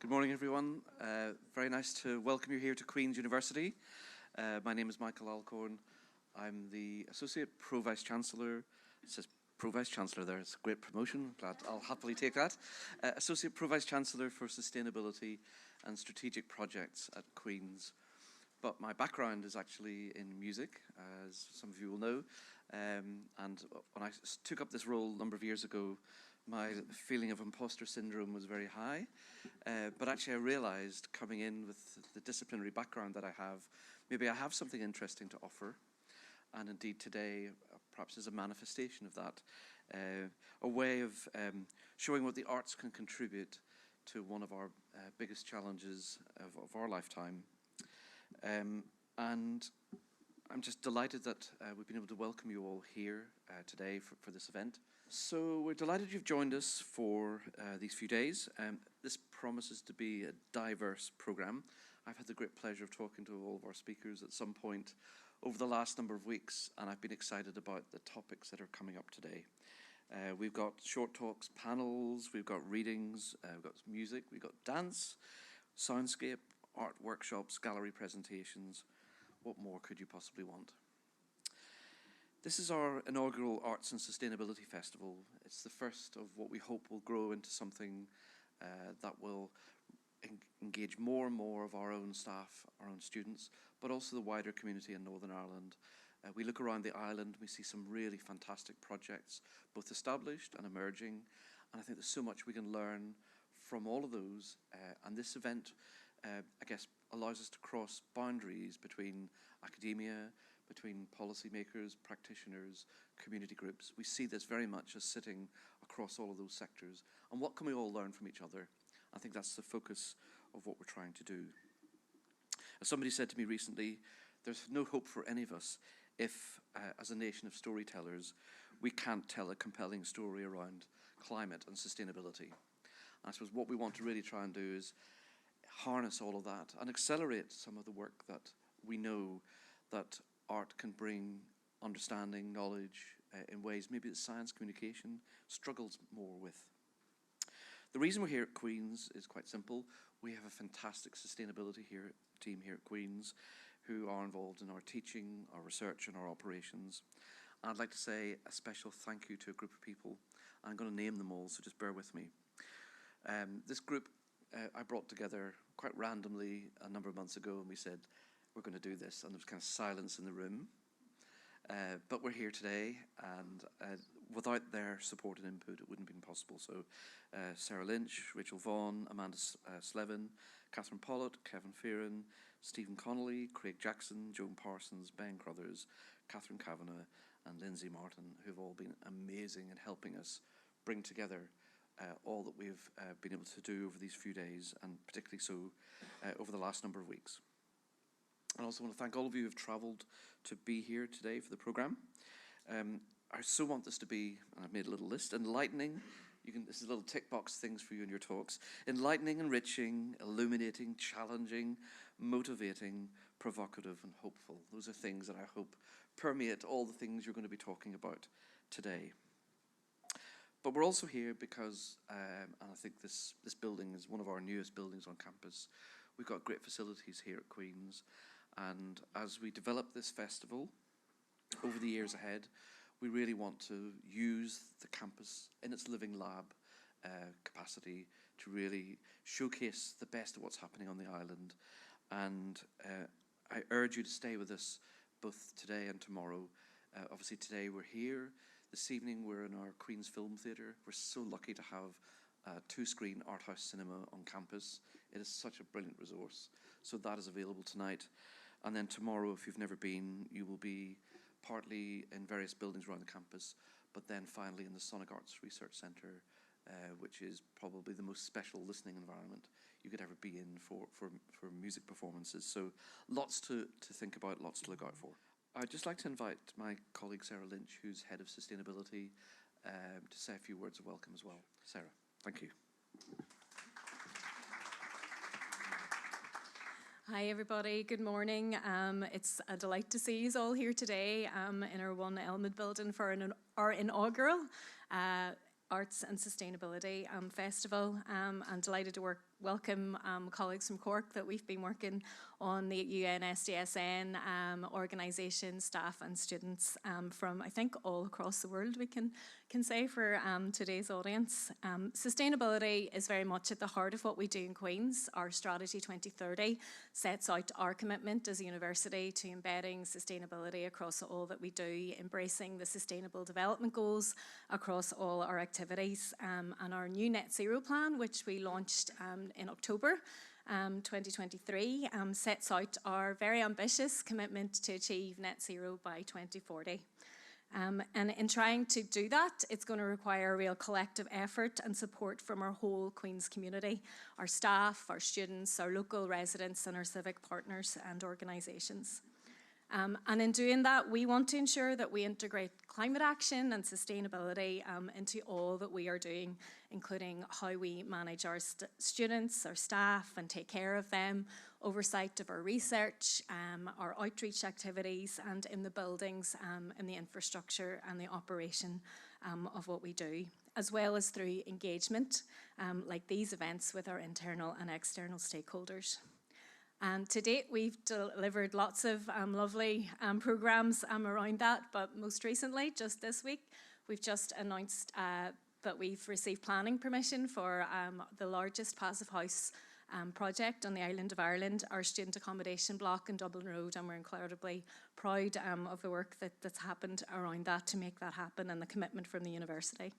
Good morning, everyone. Very nice to welcome you here to Queen's University. My name is Michael Alcorn. I'm the Associate Pro-Vice-Chancellor. It says Pro-Vice-Chancellor there. It's a great promotion. Glad I'll happily take that. Associate Pro-Vice-Chancellor for Sustainability and Strategic Projects at Queen's. But my background is actually in music, as some of you will know. And when I took up this role a number of years ago, my feeling of imposter syndrome was very high. But actually I realized coming in with the disciplinary background that I have, maybe I have something interesting to offer. And indeed today, perhaps is a manifestation of that. A way of showing what the arts can contribute to one of our biggest challenges of our lifetime. And I'm just delighted that we've been able to welcome you all here today for this event. So we're delighted you've joined us for these few days. This promises to be a diverse programme. I've had the great pleasure of talking to all of our speakers at some point over the last number of weeks, and I've been excited about the topics that are coming up today. We've got short talks, panels, we've got readings, we've got music, we've got dance, soundscape, art workshops, gallery presentations. What more could you possibly want? This is our inaugural Arts and Sustainability Festival. It's the first of what we hope will grow into something that will engage more and more of our own staff, our own students, but also the wider community in Northern Ireland. We look around the island, we see some really fantastic projects, both established and emerging, and I think there's so much we can learn from all of those. And this event, I guess, allows us to cross boundaries between academia, between policymakers, practitioners, community groups. We see this very much as sitting across all of those sectors. And what can we all learn from each other? I think that's the focus of what we're trying to do. As somebody said to me recently, there's no hope for any of us if, as a nation of storytellers, we can't tell a compelling story around climate and sustainability. And I suppose what we want to really try and do is harness all of that and accelerate some of the work that we know that art can bring understanding, knowledge in ways maybe that science communication struggles more with. The reason we're here at Queen's is quite simple. We have a fantastic sustainability team here at Queen's who are involved in our teaching, our research and our operations. And I'd like to say a special thank you to a group of people. I'm going to name them all, so just bear with me. This group I brought together quite randomly a number of months ago, and we said, we're going to do this, and there was kind of silence in the room. But we're here today, and without their support and input, it wouldn't have been possible. So Sarah Lynch, Rachel Vaughan, Amanda Slevin, Kathryn Pollitt, Kevin Fearon, Stephen Connolly, Craig Jackson, Joan Parsons, Ben Crothers, Catherine Kavanagh, and Lindsay Martin, who've all been amazing in helping us bring together all that we've been able to do over these few days, and particularly so over the last number of weeks. I also want to thank all of you who've travelled to be here today for the programme. I so want this to be, and I've made a little list, enlightening. This is little tick box things for you in your talks. Enlightening, enriching, illuminating, challenging, motivating, provocative, and hopeful. Those are things that I hope permeate all the things you're going to be talking about today. But we're also here because, and I think this building is one of our newest buildings on campus. We've got great facilities here at Queen's. And as we develop this festival over the years ahead, we really want to use the campus in its living lab capacity to really showcase the best of what's happening on the island. And I urge you to stay with us both today and tomorrow. Obviously today we're here. This evening we're in our Queen's Film Theatre. We're so lucky to have a 2-screen art house cinema on campus. It is such a brilliant resource. So that is available tonight. And then tomorrow, if you've never been, you will be partly in various buildings around the campus, but then finally in the Sonic Arts Research Centre, which is probably the most special listening environment you could ever be in for music performances. So lots to think about, lots to look out for. I'd just like to invite my colleague Sarah Lynch, who's Head of Sustainability, to say a few words of welcome as well. Sarah, thank you. Hi everybody, good morning. It's a delight to see you all here today in our One Elmwood building for our inaugural Arts and Sustainability Festival. I'm delighted to welcome colleagues from Cork that we've been working on the UN SDSN organisation, staff and students from, I think, all across the world, we can say for today's audience. Sustainability is very much at the heart of what we do in Queen's. Our Strategy 2030 sets out our commitment as a university to embedding sustainability across all that we do, embracing the Sustainable Development Goals across all our activities. And our new net zero plan, which we launched in October 2023, sets out our very ambitious commitment to achieve net zero by 2040. And in trying to do that, it's going to require a real collective effort and support from our whole Queen's community, our staff, our students, our local residents and our civic partners and organisations. And in doing that, we want to ensure that we integrate climate action and sustainability into all that we are doing, including how we manage our students, our staff, and take care of them, oversight of our research, our outreach activities, and in the buildings, in the infrastructure and the operation of what we do, as well as through engagement, like these events with our internal and external stakeholders. And to date, we've delivered lots of lovely programmes around that, but most recently, just this week, we've just announced that we've received planning permission for the largest passive house project on the island of Ireland, our student accommodation block in Dublin Road, and we're incredibly proud of the work that's happened around that to make that happen and the commitment from the university.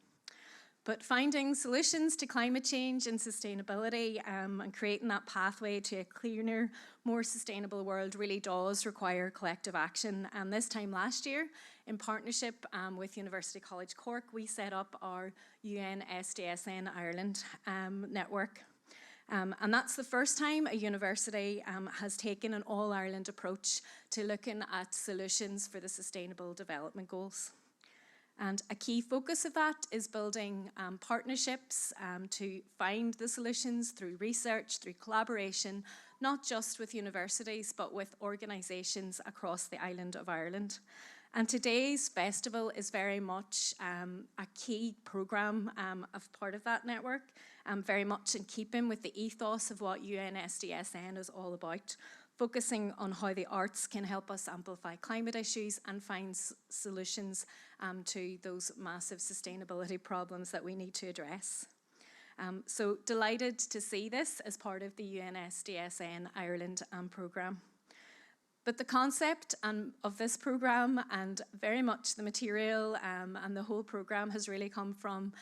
But finding solutions to climate change and sustainability and creating that pathway to a cleaner, more sustainable world really does require collective action. And this time last year, in partnership with University College Cork, we set up our UN SDSN Ireland network. And that's the first time a university has taken an all-Ireland approach to looking at solutions for the Sustainable Development Goals. And a key focus of that is building partnerships to find the solutions through research, through collaboration, not just with universities, but with organisations across the island of Ireland. And today's festival is very much a key programme of part of that network, very much in keeping with the ethos of what UNSDSN is all about, focusing on how the arts can help us amplify climate issues and find solutions to those massive sustainability problems that we need to address. So delighted to see this as part of the UNSDSN Ireland programme. But the concept of this programme and very much the material and the whole programme has really come from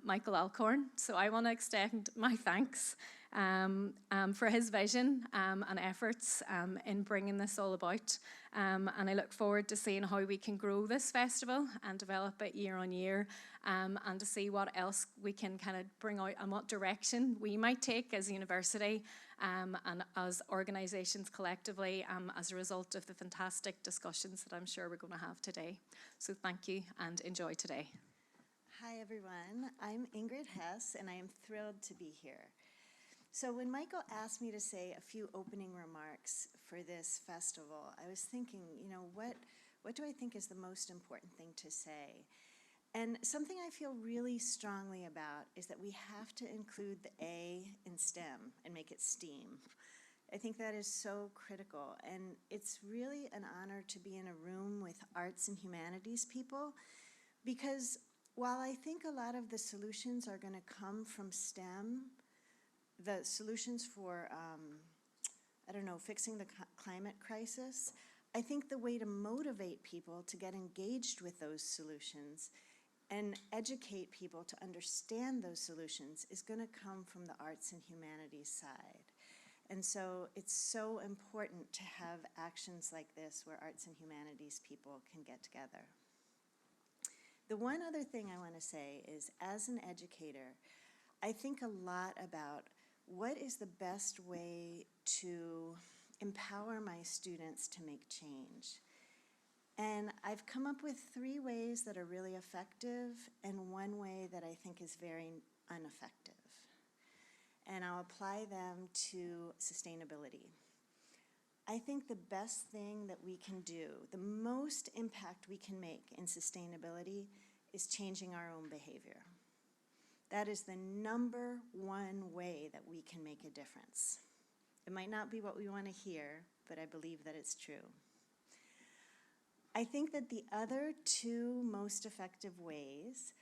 Michael Alcorn. So I want to extend my thanks for his vision and efforts in bringing this all about. And I look forward to seeing how we can grow this festival and develop it year on year, and to see what else we can kind of bring out and what direction we might take as a university and as organisations collectively as a result of the fantastic discussions that I'm sure we're going to have today. So thank you and enjoy today. Hi everyone, I'm Ingrid Hess and I am thrilled to be here. So when Michael asked me to say a few opening remarks for this festival, I was thinking, you know, what do I think is the most important thing to say? And something I feel really strongly about is that we have to include the A in STEM and make it STEAM. I think that is so critical, and it's really an honor to be in a room with arts and humanities people, because while I think a lot of the solutions are going to come from STEM, the solutions for, fixing the climate crisis, I think the way to motivate people to get engaged with those solutions and educate people to understand those solutions is going to come from the arts and humanities side. And so it's so important to have actions like this where arts and humanities people can get together. The one other thing I want to say is, as an educator, I think a lot about what is the best way to empower my students to make change. And I've come up with 3 ways that are really effective and 1 way that I think is very ineffective. And I'll apply them to sustainability. I think the best thing that we can do, the most impact we can make in sustainability, is changing our own behavior. That is the number one way that we can make a difference. It might not be what we want to hear, but I believe that it's true. I think that the other two most effective ways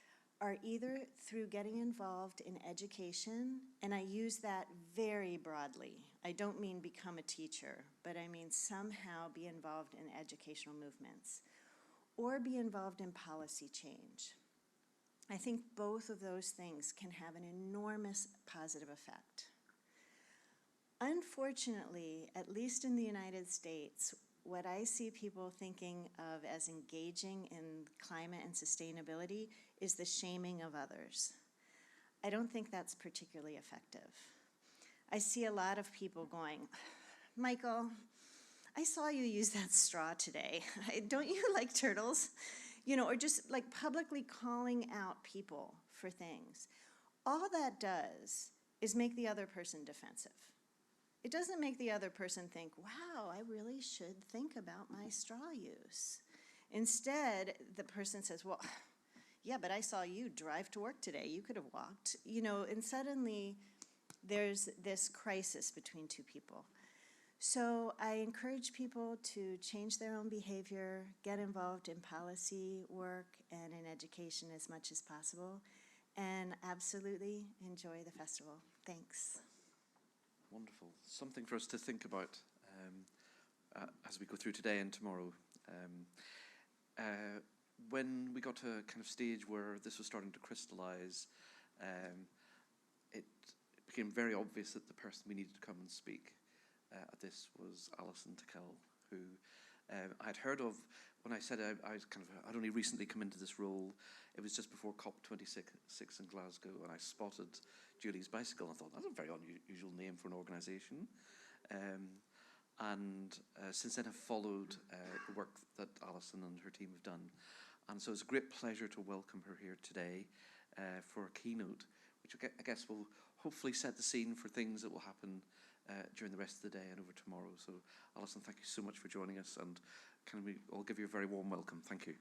are either through getting involved in education, and I use that very broadly. I don't mean become a teacher, but I mean somehow be involved in educational movements, or be involved in policy change. I think both of those things can have an enormous positive effect. Unfortunately, at least in the United States, what I see people thinking of as engaging in climate and sustainability is the shaming of others. I don't think that's particularly effective. I see a lot of people going, Michael, I saw you use that straw today. Don't you like turtles? You know, or just like publicly calling out people for things. All that does is make the other person defensive. It doesn't make the other person think, wow, I really should think about my straw use. Instead, the person says, well, yeah, but I saw you drive to work today. You could have walked. You know, and suddenly there's this crisis between two people. So I encourage people to change their own behavior, get involved in policy work and in education as much as possible, and absolutely enjoy the festival. Thanks. Wonderful. Something for us to think about as we go through today and tomorrow. When we got to a kind of stage where this was starting to crystallize, it became very obvious that the person we needed to come and speak at this was Alison Tickell, who I'd heard of when I said I'd only recently come into this role. It was just before COP26 in Glasgow, and I spotted Julie's bicycle, and I thought, that's a very unusual name for an organisation. Since then I've followed the work that Alison and her team have done. And so it's a great pleasure to welcome her here today for a keynote, which I guess will hopefully set the scene for things that will happen during the rest of the day and over tomorrow. So Alison, thank you so much for joining us, and can we all give you a very warm welcome. Thank you.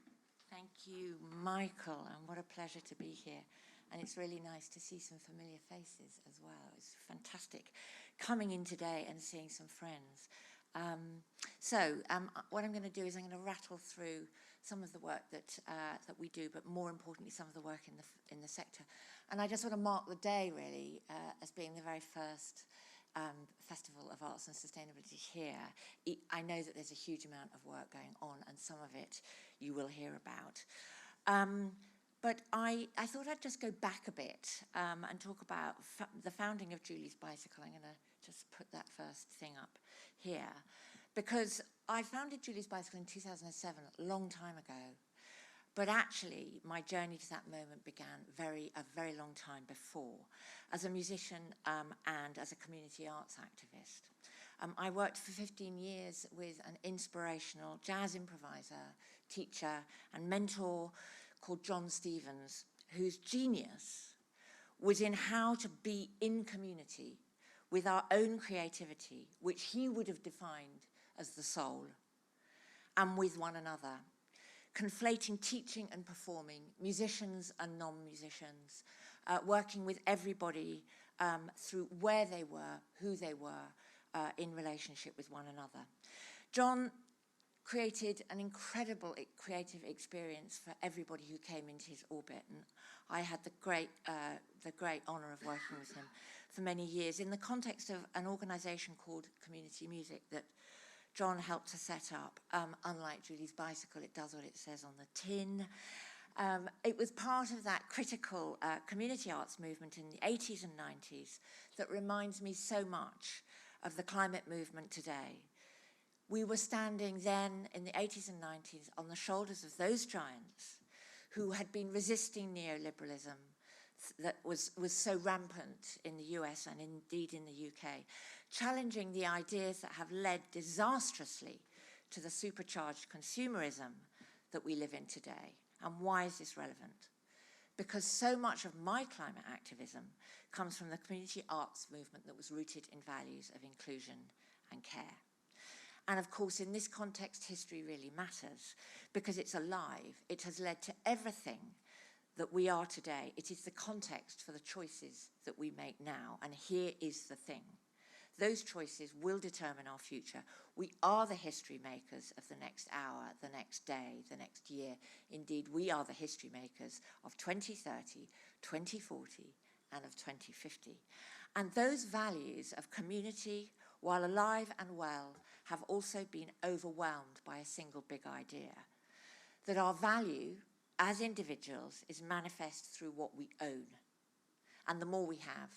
Thank you, Michael, and what a pleasure to be here. And it's really nice to see some familiar faces as well. It's fantastic coming in today and seeing some friends. What I'm going to do is I'm going to rattle through some of the work that we do, but more importantly, some of the work in the sector. And I just want to mark the day, really, as being the very first Festival of Arts and Sustainability here. I know that there's a huge amount of work going on, and some of it you will hear about. But I thought I'd just go back a bit and talk about the founding of Julie's Bicycle. I'm going to just put that first thing up here, because I founded Julie's Bicycle in 2007, a long time ago. But actually, my journey to that moment began a very long time before, as a musician and as a community arts activist. I worked for 15 years with an inspirational jazz improviser, teacher, and mentor called John Stevens, whose genius was in how to be in community with our own creativity, which he would have defined as the soul, and with one another, conflating teaching and performing, musicians and non-musicians, working with everybody through where they were, who they were, in relationship with one another. John created an incredible creative experience for everybody who came into his orbit, and I had the great honour of working with him for many years in the context of an organisation called Community Music that John helped to set up. Unlike Julie's Bicycle, it does what it says on the tin. It was part of that critical community arts movement in the 80s and 90s that reminds me so much of the climate movement today. We were standing then in the 80s and 90s on the shoulders of those giants who had been resisting neoliberalism that was so rampant in the US and indeed in the UK, challenging the ideas that have led disastrously to the supercharged consumerism that we live in today. And why is this relevant? Because so much of my climate activism comes from the community arts movement that was rooted in values of inclusion and care. And of course, in this context, history really matters because it's alive. It has led to everything that we are today. It is the context for the choices that we make now. And here is the thing. Those choices will determine our future. We are the history makers of the next hour, the next day, the next year. Indeed, we are the history makers of 2030, 2040, and of 2050. And those values of community, while alive and well, have also been overwhelmed by a single big idea, that our value as individuals is manifest through what we own. And the more we have,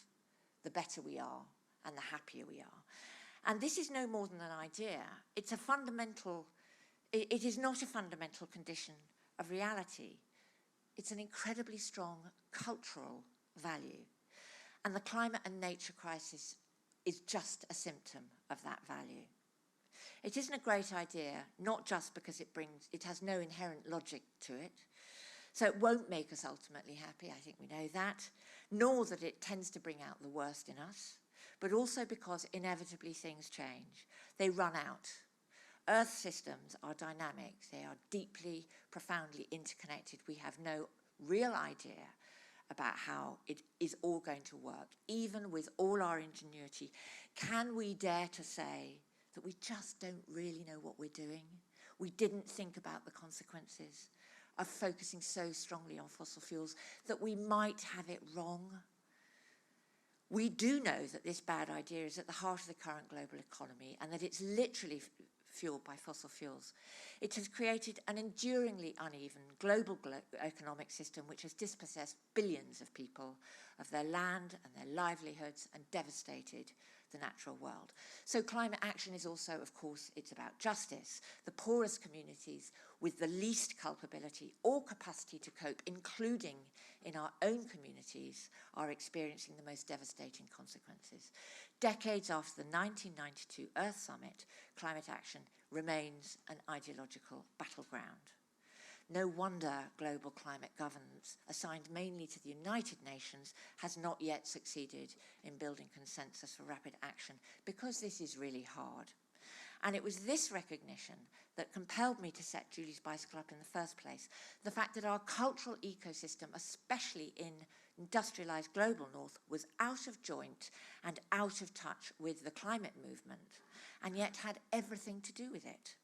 the better we are, and the happier we are. And this is no more than an idea. It's a fundamental, it is not a fundamental condition of reality. It's an incredibly strong cultural value. And the climate and nature crisis is just a symptom of that value. It isn't a great idea, not just because it has no inherent logic to it, so it won't make us ultimately happy, I think we know that, nor that it tends to bring out the worst in us, but also because inevitably things change. They run out. Earth systems are dynamic. They are deeply, profoundly interconnected. We have no real idea about how it is all going to work. Even with all our ingenuity, can we dare to say that we just don't really know what we're doing? We didn't think about the consequences of focusing so strongly on fossil fuels, that we might have it wrong. We do know that this bad idea is at the heart of the current global economy and that it's literally fueled by fossil fuels. It has created an enduringly uneven global economic system which has dispossessed billions of people of their land and their livelihoods and devastated the natural world. So climate action is also, of course, it's about justice. The poorest communities with the least culpability or capacity to cope, including in our own communities, are experiencing the most devastating consequences. Decades after the 1992 Earth Summit, climate action remains an ideological battleground. No wonder global climate governance, assigned mainly to the United Nations, has not yet succeeded in building consensus for rapid action, because this is really hard. And it was this recognition that compelled me to set Julie's Bicycle up in the first place. The fact that our cultural ecosystem, especially in industrialized global north, was out of joint and out of touch with the climate movement, and yet had everything to do with it.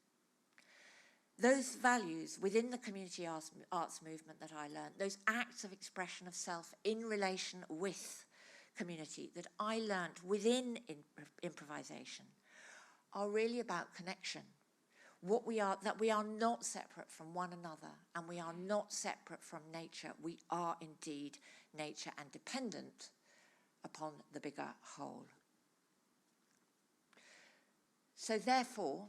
Those values within the community arts movement that I learned, those acts of expression of self in relation with community that I learned within improvisation, are really about connection. That we are not separate from one another, and we are not separate from nature. We are indeed nature and dependent upon the bigger whole. So therefore,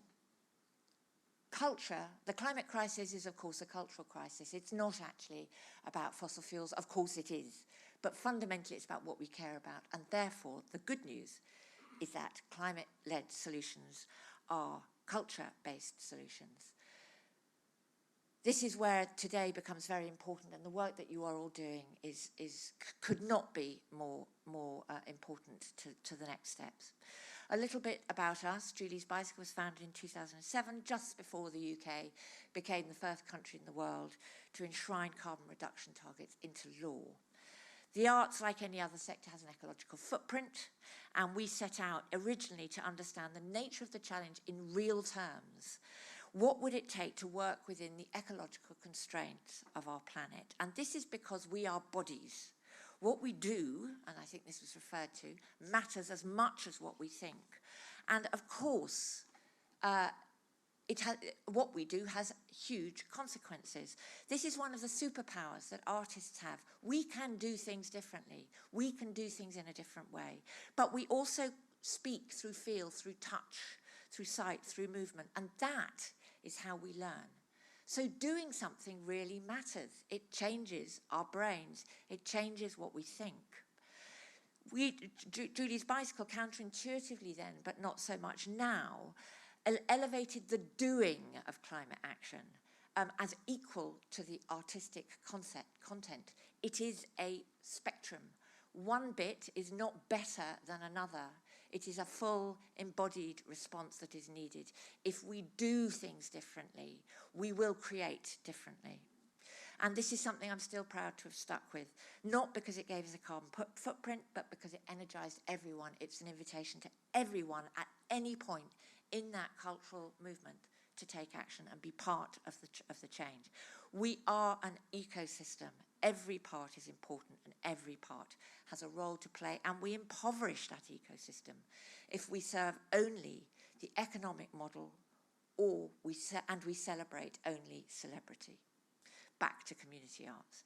culture, the climate crisis is of course a cultural crisis. It's not actually about fossil fuels, of course it is, but fundamentally it's about what we care about. And therefore the good news is that climate-led solutions are culture-based solutions. This is where today becomes very important, and the work that you are all doing could not be more important to the next steps. A little bit about us. Julie's Bicycle was founded in 2007, just before the UK became the first country in the world to enshrine carbon reduction targets into law. The arts, like any other sector, has an ecological footprint, and we set out originally to understand the nature of the challenge in real terms. What would it take to work within the ecological constraints of our planet? And this is because we are bodies. What we do, and I think this was referred to, matters as much as what we think. And of course, what we do has huge consequences. This is one of the superpowers that artists have. We can do things differently. We can do things in a different way. But we also speak through feel, through touch, through sight, through movement. And that is how we learn. So doing something really matters. It changes our brains. It changes what we think. Julie's Bicycle, counterintuitively then, but not so much now, elevated the doing of climate action as equal to the artistic content. It is a spectrum. One bit is not better than another. It is a full embodied response that is needed. If we do things differently, we will create differently. And this is something I'm still proud to have stuck with, not because it gave us a carbon footprint, but because it energised everyone. It's an invitation to everyone at any point in that cultural movement to take action and be part of the change. We are an ecosystem. Every part is important and every part has a role to play, and we impoverish that ecosystem if we serve only the economic model or we celebrate only celebrity. Back to community arts.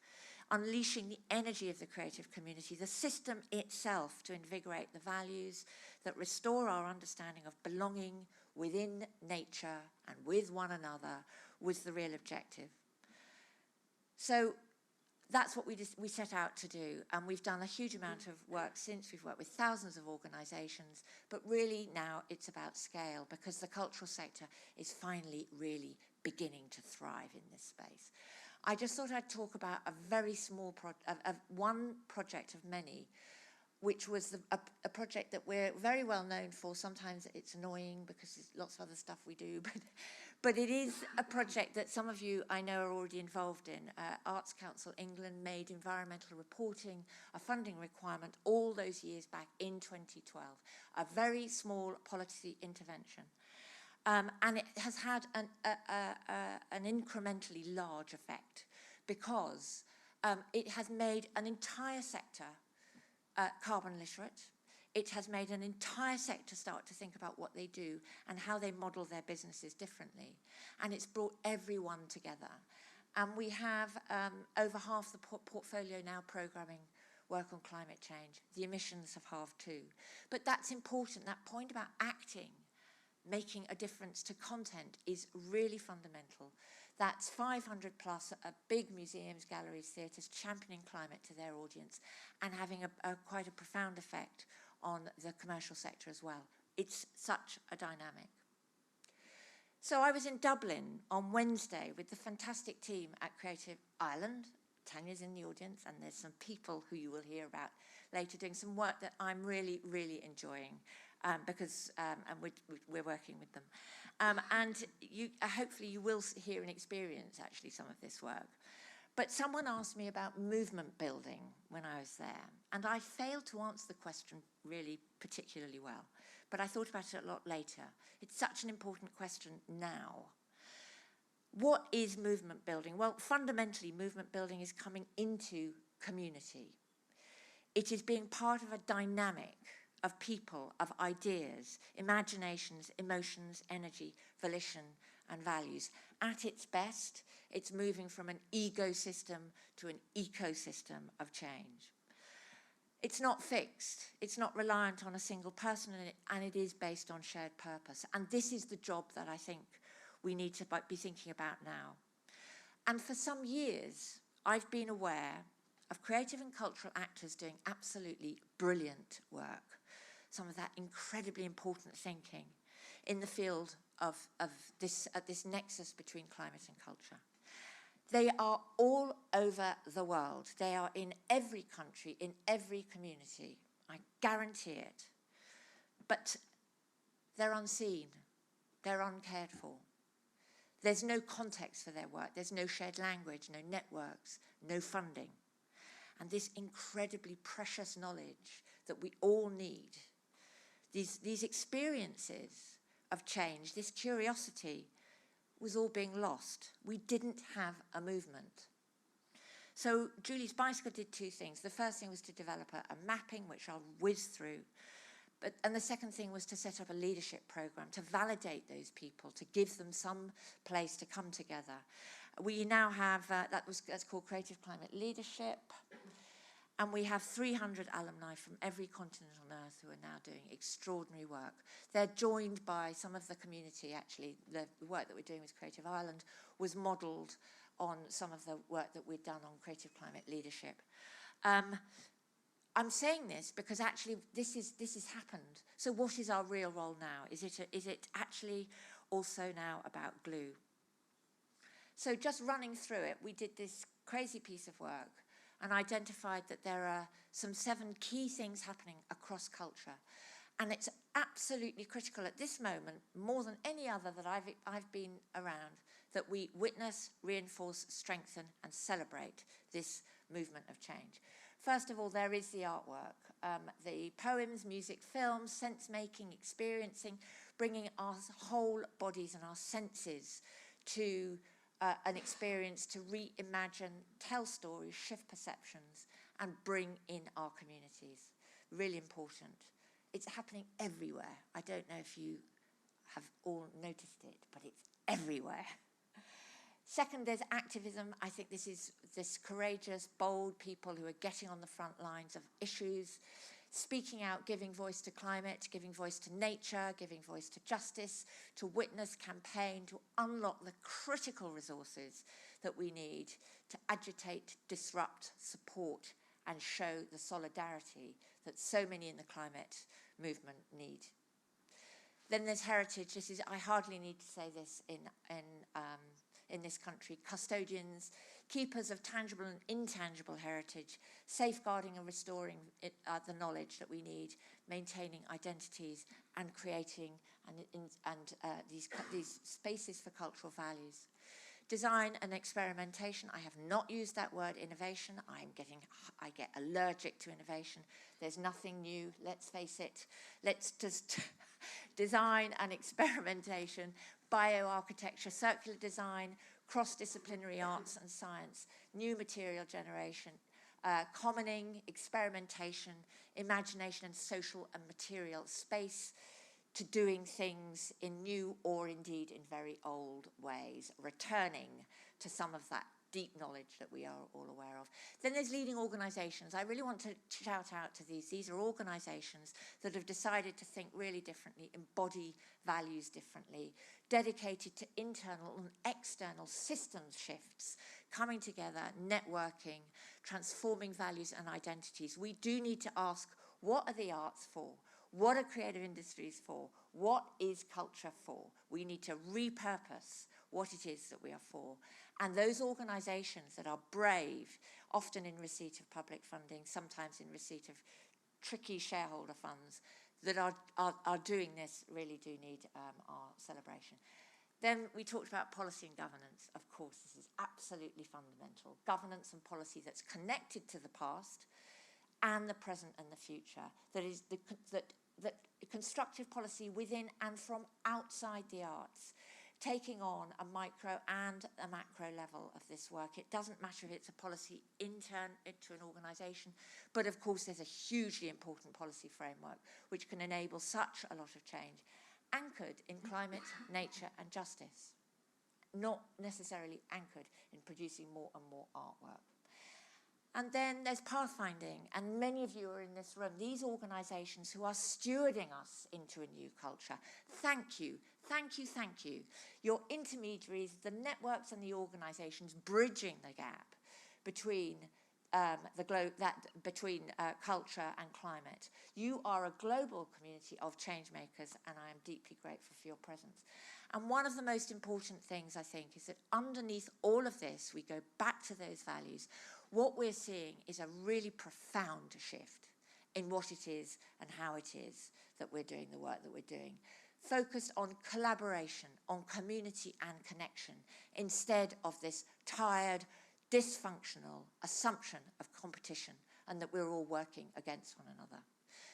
Unleashing the energy of the creative community, the system itself, to invigorate the values that restore our understanding of belonging within nature and with one another, was the real objective. So that's what we set out to do, and we've done a huge amount of work since. We've worked with thousands of organisations, but really now it's about scale, because the cultural sector is finally really beginning to thrive in this space. I just thought I'd talk about a very small one project of many, which was a project that we're very well known for. Sometimes it's annoying because there's lots of other stuff we do, but it is a project that some of you I know are already involved in. Arts Council England made environmental reporting a funding requirement all those years back in 2012, a very small policy intervention. And it has had an incrementally large effect, because it has made an entire sector carbon literate. It has made an entire sector start to think about what they do and how they model their businesses differently. And it's brought everyone together. And we have over half the portfolio now programming work on climate change. The emissions have halved too. But that's important. That point about acting, making a difference to content, is really fundamental. That's 500 plus big museums, galleries, theatres championing climate to their audience and having quite a profound effect on the commercial sector as well. It's such a dynamic. So I was in Dublin on Wednesday with the fantastic team at Creative Ireland. Tania's in the audience, and there's some people who you will hear about later doing some work that I'm really, really enjoying. Because we're working with them. And hopefully you will hear and experience actually some of this work. But someone asked me about movement building when I was there, and I failed to answer the question really particularly well. But I thought about it a lot later. It's such an important question now. What is movement building? Well, fundamentally, movement building is coming into community. It is being part of a dynamic of people, of ideas, imaginations, emotions, energy, volition, and values. At its best, it's moving from an ecosystem to an ecosystem of change. It's not fixed, it's not reliant on a single person, and it is based on shared purpose. And this is the job that I think we need to be thinking about now. And for some years, I've been aware of creative and cultural actors doing absolutely brilliant work. Some of that incredibly important thinking in the field of this nexus between climate and culture. They are all over the world. They are in every country, in every community. I guarantee it. But they're unseen. They're uncared for. There's no context for their work. There's no shared language, no networks, no funding. And this incredibly precious knowledge that we all need, these experiences of change, this curiosity, was all being lost. We didn't have a movement. So Julie's Bicycle did two things. The first thing was to develop a mapping, which I'll whiz through. And the second thing was to set up a leadership program to validate those people, to give them some place to come together. We now have, that's called Creative Climate Leadership. And we have 300 alumni from every continent on earth who are now doing extraordinary work. They're joined by some of the community, actually. The work that we're doing with Creative Ireland was modelled on some of the work that we'd done on Creative Climate Leadership. I'm saying this because actually this has happened. So what is our real role now? Is it actually also now about glue? So just running through it, we did this crazy piece of work and identified that there are some 7 key things happening across culture. And it's absolutely critical at this moment, more than any other that I've been around, that we witness, reinforce, strengthen, and celebrate this movement of change. First of all, there is the artwork, the poems, music, films, sense-making, experiencing, bringing our whole bodies and our senses to an experience to reimagine, tell stories, shift perceptions, and bring in our communities. Really important. It's happening everywhere. I don't know if you have all noticed it, but it's everywhere. Second, there's activism. I think this courageous, bold people who are getting on the front lines of issues, speaking out, giving voice to climate, giving voice to nature, giving voice to justice, to witness, campaign, to unlock the critical resources that we need to agitate, disrupt, support, and show the solidarity that so many in the climate movement need. Then there's heritage. I hardly need to say this in this country. Custodians, keepers of tangible and intangible heritage, safeguarding and restoring the knowledge that we need, maintaining identities, and creating these spaces for cultural values. Design and experimentation. I have not used that word innovation. I get allergic to innovation. There's nothing new, let's face it. Let's just design and experimentation, bioarchitecture, circular design, cross-disciplinary arts and science, new material generation, commoning, experimentation, imagination and social and material space, to doing things in new or indeed in very old ways, returning to some of that deep knowledge that we are all aware of. Then there's leading organisations. I really want to shout out to these. These are organisations that have decided to think really differently, embody values differently, dedicated to internal and external systems shifts, coming together, networking, transforming values and identities. We do need to ask, what are the arts for? What are creative industries for? What is culture for? We need to repurpose what it is that we are for. And those organisations that are brave, often in receipt of public funding, sometimes in receipt of tricky shareholder funds, that are doing this really do need our celebration. Then we talked about policy and governance. Of course, this is absolutely fundamental. Governance and policy that's connected to the past and the present and the future. That constructive policy within and from outside the arts, taking on a micro and a macro level of this work. It doesn't matter if it's a policy intern into an organisation, but of course there's a hugely important policy framework which can enable such a lot of change, anchored in climate, nature and justice, not necessarily anchored in producing more and more artwork. And then there's pathfinding, and many of you are in this room, these organisations who are stewarding us into a new culture. Thank you, thank you, thank you. Your intermediaries, the networks and the organisations bridging the gap between culture and climate. You are a global community of change makers, and I am deeply grateful for your presence. And one of the most important things, I think, is that underneath all of this, we go back to those values. What we're seeing is a really profound shift in what it is and how it is that we're doing the work that we're doing. Focused on collaboration, on community and connection, instead of this tired, dysfunctional assumption of competition and that we're all working against one another.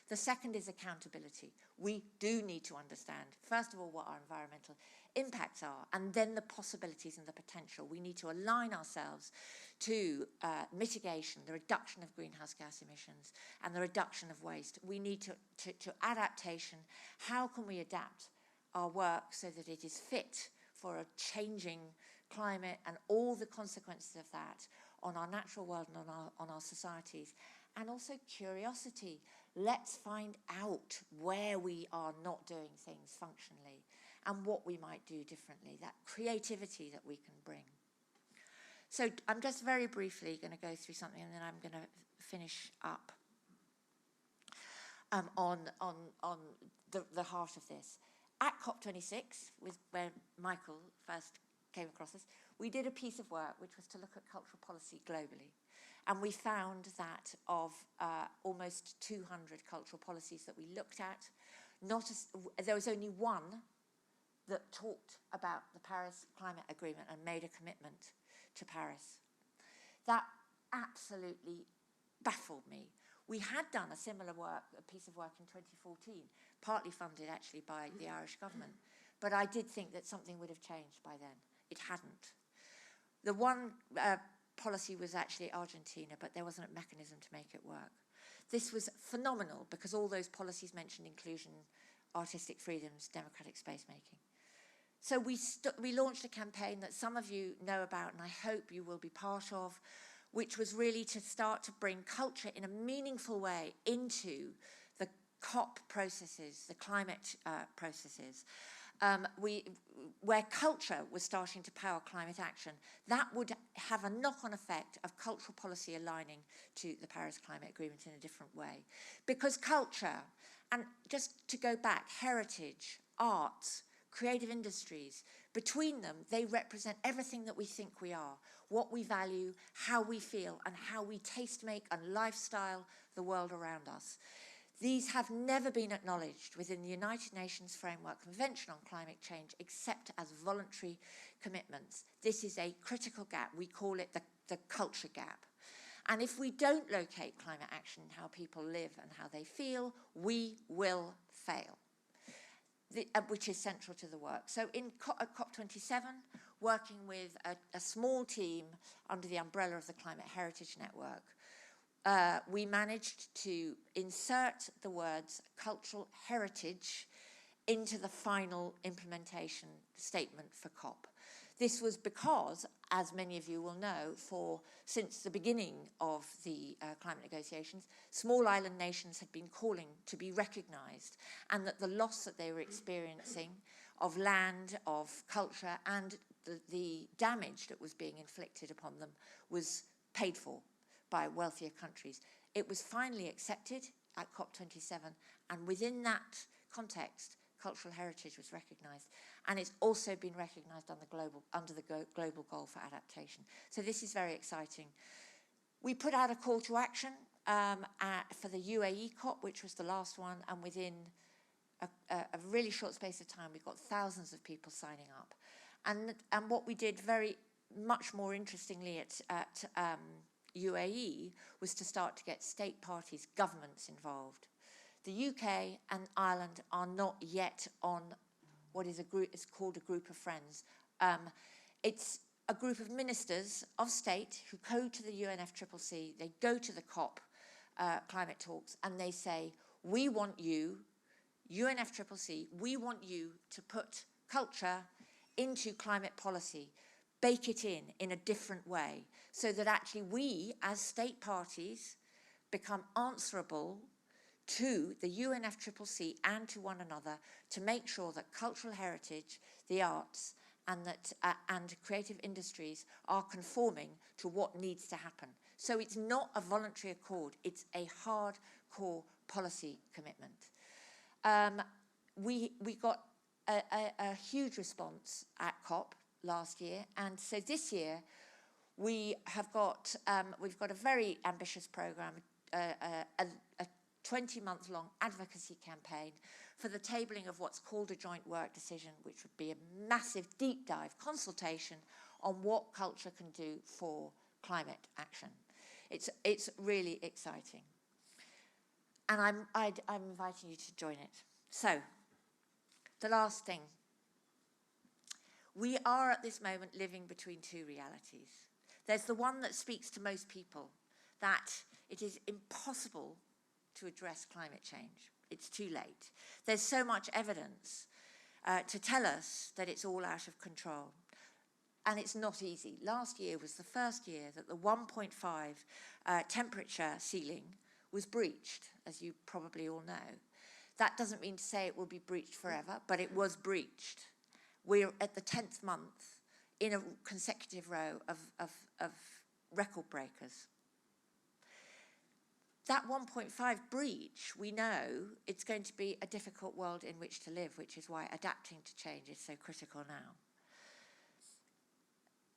The second is accountability. We do need to understand, first of all, what our environmental impacts are, and then the possibilities and the potential. We need to align ourselves to mitigation, the reduction of greenhouse gas emissions, and the reduction of waste. We need to adaptation. How can we adapt our work so that it is fit for a changing climate and all the consequences of that on our natural world and on our societies? And also curiosity. Let's find out where we are not doing things functionally and what we might do differently, that creativity that we can bring. So I'm just very briefly going to go through something, and then I'm going to finish up on the heart of this. At COP26, where Michael first came across this, we did a piece of work which was to look at cultural policy globally. And we found that of almost 200 cultural policies that we looked at, there was only one that talked about the Paris Climate Agreement and made a commitment to Paris. That absolutely baffled me. We had done a similar piece of work in 2014, partly funded actually by the Irish government, but I did think that something would have changed by then. It hadn't. The one policy was actually Argentina, but there wasn't a mechanism to make it work. This was phenomenal because all those policies mentioned inclusion, artistic freedoms, democratic space making. So we launched a campaign that some of you know about, and I hope you will be part of, which was really to start to bring culture in a meaningful way into the COP processes, the climate processes. Where culture was starting to power climate action, that would have a knock-on effect of cultural policy aligning to the Paris Climate Agreement in a different way. Because culture, and just to go back, heritage, arts, creative industries, between them, they represent everything that we think we are, what we value, how we feel, and how we taste make and lifestyle the world around us. These have never been acknowledged within the United Nations Framework Convention on Climate Change except as voluntary commitments. This is a critical gap. We call it the culture gap. And if we don't locate climate action in how people live and how they feel, we will fail, which is central to the work. So at COP27, working with a small team under the umbrella of the Climate Heritage Network, we managed to insert the words cultural heritage into the final implementation statement for COP. This was because, as many of you will know, since the beginning of the climate negotiations, small island nations had been calling to be recognised, and that the loss that they were experiencing of land, of culture, and the damage that was being inflicted upon them was paid for by wealthier countries. It was finally accepted at COP27, and within that context, cultural heritage was recognised, and it's also been recognised under the global goal for adaptation. So this is very exciting. We put out a call to action for the UAE COP, which was the last one, and within a really short space of time, we got thousands of people signing up. And what we did very much more interestingly at UAE was to start to get state parties, governments involved. The UK and Ireland are not yet on what is called a group of friends. It's a group of ministers of state who go to the UNFCCC, they go to the COP climate talks, and they say, we want you, UNFCCC, we want you to put culture into climate policy, bake it in a different way, so that actually we, as state parties, become answerable to the UNFCCC and to one another to make sure that cultural heritage, the arts, and creative industries are conforming to what needs to happen. So it's not a voluntary accord, it's a hardcore policy commitment. We got a huge response at COP last year, and so this year we've got a very ambitious programme, a 20-month-long advocacy campaign for the tabling of what's called a joint work decision, which would be a massive deep dive consultation on what culture can do for climate action. It's really exciting, and I'm inviting you to join it. So, the last thing. We are at this moment living between two realities. There's the one that speaks to most people, that it is impossible to address climate change. It's too late. There's so much evidence to tell us that it's all out of control. And it's not easy. Last year was the first year that the 1.5 temperature ceiling was breached, as you probably all know. That doesn't mean to say it will be breached forever, but it was breached. We're at the 10th month in a consecutive row of record breakers. That 1.5 breach, we know it's going to be a difficult world in which to live, which is why adapting to change is so critical now.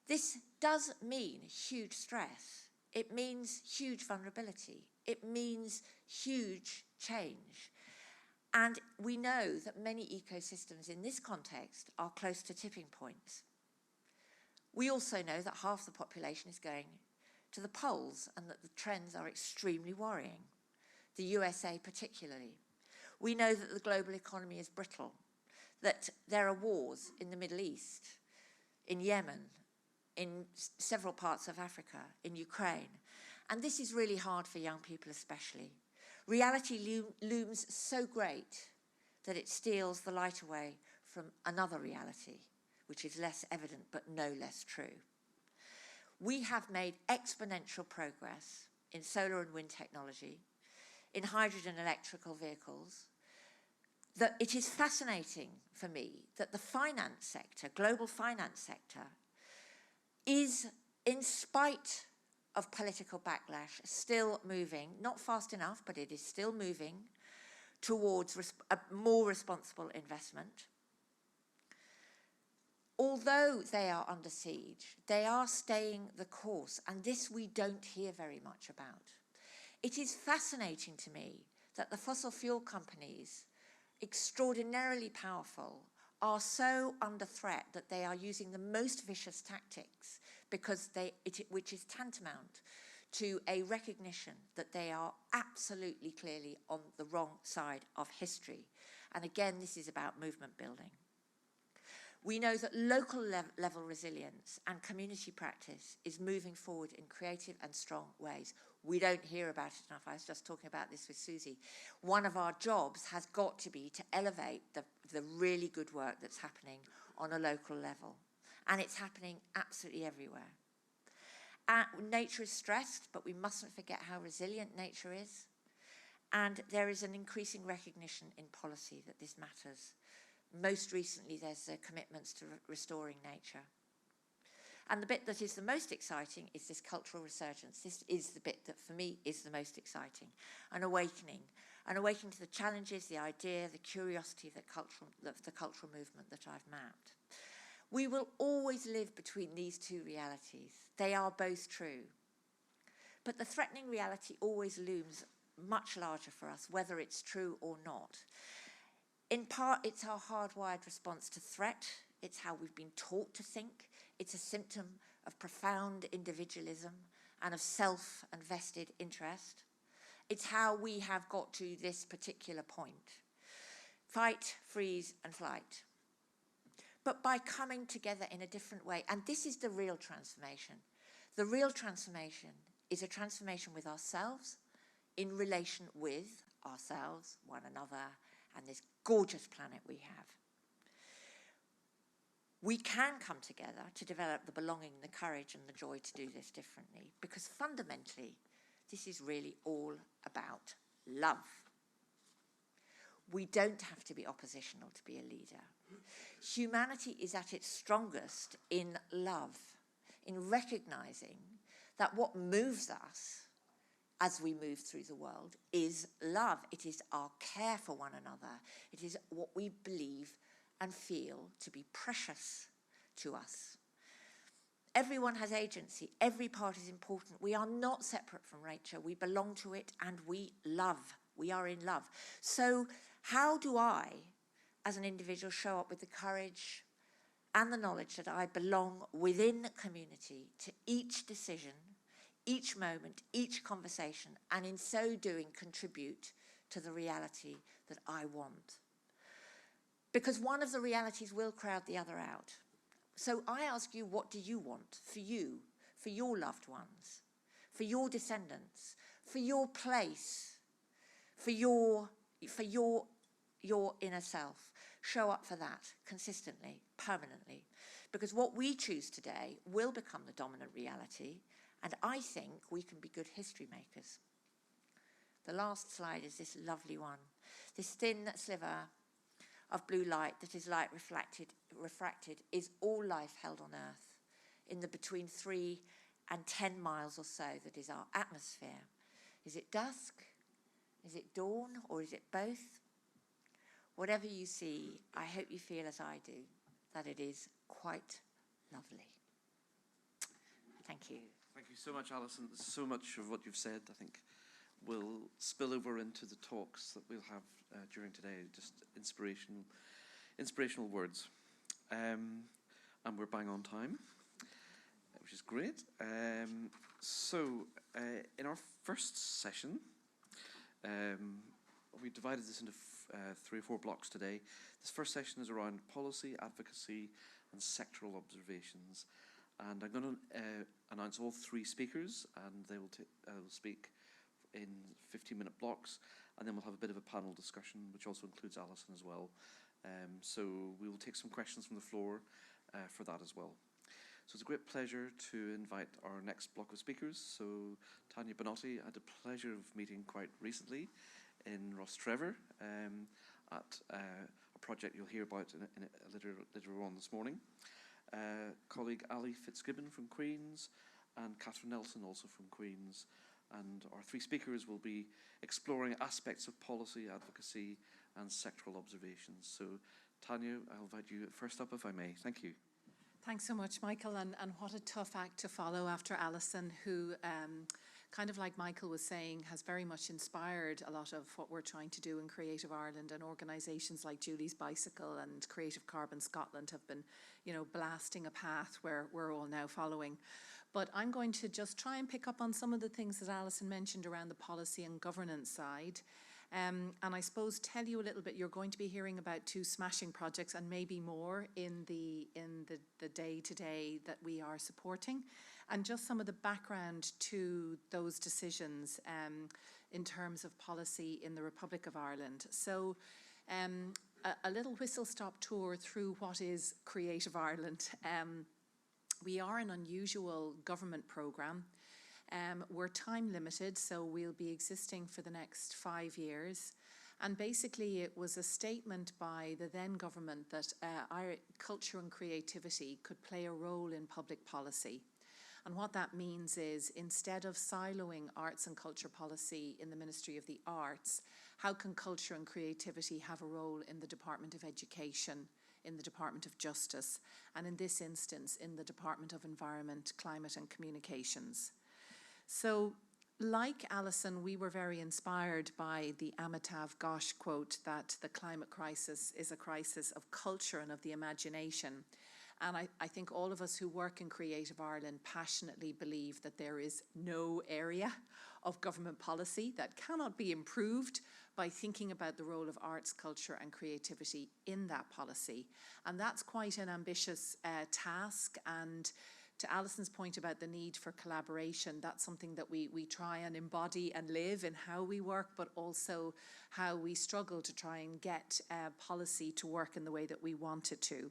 This does mean huge stress. It means huge vulnerability. It means huge change. And we know that many ecosystems in this context are close to tipping points. We also know that half the population is going to the poles and that the trends are extremely worrying, the USA particularly. We know that the global economy is brittle, that there are wars in the Middle East, in Yemen, in several parts of Africa, in Ukraine. And this is really hard for young people especially. Reality looms so great that it steals the light away from another reality, which is less evident but no less true. We have made exponential progress in solar and wind technology, in hydrogen electrical vehicles. That it is fascinating for me that the finance sector, global finance sector, is, in spite of political backlash, still moving, not fast enough, but it is still moving towards a more responsible investment. Although they are under siege, they are staying the course, and this we don't hear very much about. It is fascinating to me that the fossil fuel companies, extraordinarily powerful, are so under threat that they are using the most vicious tactics, because which is tantamount to a recognition that they are absolutely clearly on the wrong side of history. And again, this is about movement building. We know that local level resilience and community practice is moving forward in creative and strong ways. We don't hear about it enough. I was just talking about this with Susie. One of our jobs has got to be to elevate the really good work that's happening on a local level. And it's happening absolutely everywhere. Nature is stressed, but we mustn't forget how resilient nature is. And there is an increasing recognition in policy that this matters. Most recently, there's commitments to restoring nature. And the bit that is the most exciting is this cultural resurgence. This is the bit that, for me, is the most exciting. An awakening to the challenges, the idea, the curiosity, the cultural movement that I've mapped. We will always live between these two realities. They are both true. But the threatening reality always looms much larger for us, whether it's true or not. In part, it's our hardwired response to threat. It's how we've been taught to think. It's a symptom of profound individualism and of self and vested interest. It's how we have got to this particular point. Fight, freeze, and flight. But by coming together in a different way, and this is the real transformation. The real transformation is a transformation with ourselves, in relation with ourselves, one another, and this gorgeous planet we have. We can come together to develop the belonging, the courage, and the joy to do this differently, because fundamentally, this is really all about love. We don't have to be oppositional to be a leader. Humanity is at its strongest in love, in recognizing that what moves us as we move through the world is love. It is our care for one another. It is what we believe and feel to be precious to us. Everyone has agency. Every part is important. We are not separate from nature. We belong to it and we love. We are in love. So how do I, as an individual, show up with the courage and the knowledge that I belong within the community to each decision, each moment, each conversation, and in so doing contribute to the reality that I want? Because one of the realities will crowd the other out. So I ask you, what do you want for you, for your loved ones, for your descendants, for your place, for your inner self? Show up for that consistently, permanently. Because what we choose today will become the dominant reality, and I think we can be good history makers. The last slide is this lovely one. This thin sliver of blue light that is light refracted is all life held on Earth in the between 3 and 10 miles or so that is our atmosphere. Is it dusk? Is it dawn? Or is it both? Whatever you see, I hope you feel as I do, that it is quite lovely. Thank you. Thank you so much, Alison. So much of what you've said, I think, will spill over into the talks that we'll have during today, just inspirational words. And we're bang on time, which is great. In our first session, we divided this into 3 or 4 blocks today. This first session is around policy, advocacy, and sectoral observations. And I'm going to announce all 3 speakers, and they will speak in 15-minute blocks, and then we'll have a bit of a panel discussion, which also includes Alison as well. So we will take some questions from the floor for that as well. So it's a great pleasure to invite our next block of speakers. So Tania, Benotti, I had the pleasure of meeting quite recently in Rostrevor at a project you'll hear about later on this morning. Colleague Ali Fitzgibbon from Queen's and Kathryn also from Queen's. And our 3 speakers will be exploring aspects of policy, advocacy and sectoral observations. So Tania, I'll invite you first up if I may. Thank you. Thanks so much, Michael, and what a tough act to follow after Alison, who, kind of like Michael was saying, has very much inspired a lot of what we're trying to do in Creative Ireland, and organisations like Julie's Bicycle and Creative Carbon Scotland have been, blasting a path where we're all now following. But I'm going to just try and pick up on some of the things that Alison mentioned around the policy and governance side. And I suppose tell you a little bit, you're going to be hearing about 2 smashing projects and maybe more in the day-to-day that we are supporting, and just some of the background to those decisions in terms of policy in the Republic of Ireland. So a little whistle-stop tour through what is Creative Ireland. We are an unusual government programme. We're time limited, so we'll be existing for the next 5 years. And basically it was a statement by the then government that our culture and creativity could play a role in public policy. And what that means is, instead of siloing arts and culture policy in the Ministry of the Arts, how can culture and creativity have a role in the Department of Education, in the Department of Justice, and in this instance in the Department of Environment, Climate and Communications. So, like Alison, we were very inspired by the Amitav Ghosh quote that the climate crisis is a crisis of culture and of the imagination. And I think all of us who work in Creative Ireland passionately believe that there is no area of government policy that cannot be improved by thinking about the role of arts, culture and creativity in that policy. And that's quite an ambitious task, and to Alison's point about the need for collaboration, that's something that we try and embody and live in how we work, but also how we struggle to try and get policy to work in the way that we want it to.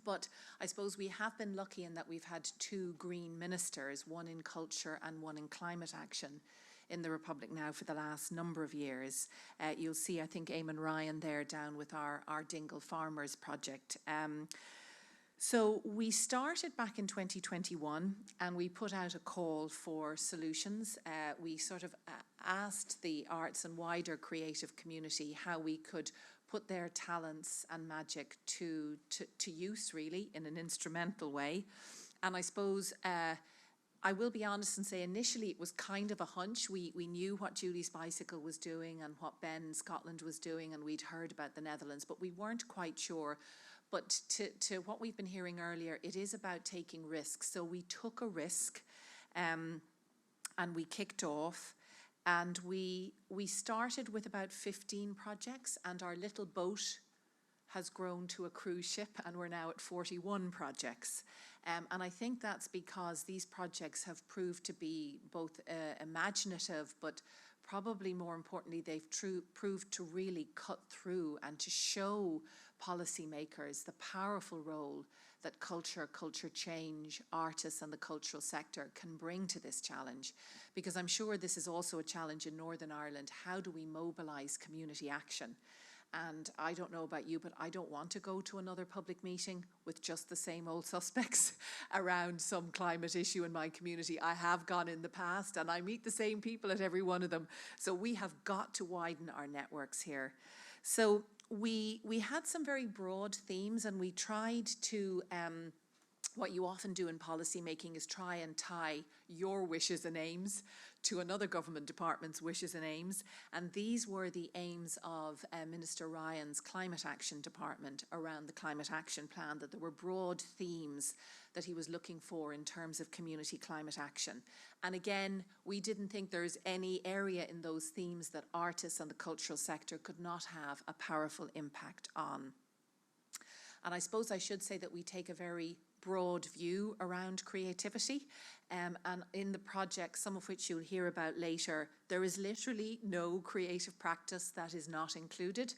But I suppose we have been lucky in that we've had 2 green ministers, one in culture and one in climate action in the Republic now for the last number of years. You'll see, I think, Eamon Ryan there down with our Dingle Farmers project. So we started back in 2021 and we put out a call for solutions. We sort of asked the arts and wider creative community how we could put their talents and magic to use, really, in an instrumental way. And I suppose I will be honest and say initially it was kind of a hunch. We knew what Julie's Bicycle was doing and what Ben Scotland was doing, and we'd heard about the Netherlands, but we weren't quite sure. But to what we've been hearing earlier, it is about taking risks. So we took a risk and we kicked off, and we started with about 15 projects, and our little boat has grown to a cruise ship, and we're now at 41 projects. And I think that's because these projects have proved to be both imaginative, but probably more importantly, they've proved to really cut through and to show policymakers the powerful role that culture change, artists and the cultural sector can bring to this challenge. Because I'm sure this is also a challenge in Northern Ireland. How do we mobilise community action? And I don't know about you, but I don't want to go to another public meeting with just the same old suspects around some climate issue in my community. I have gone in the past and I meet the same people at every one of them. So we have got to widen our networks here. So we had some very broad themes, and we tried to, what you often do in policy making is try and tie your wishes and aims to another government department's wishes and aims. And these were the aims of Minister Ryan's Climate Action Department around the Climate Action Plan, that there were broad themes that he was looking for in terms of community climate action. And again, we didn't think there's any area in those themes that artists and the cultural sector could not have a powerful impact on. And I suppose I should say that we take a very broad view around creativity. And in the project, some of which you'll hear about later, there is literally no creative practice that is not included.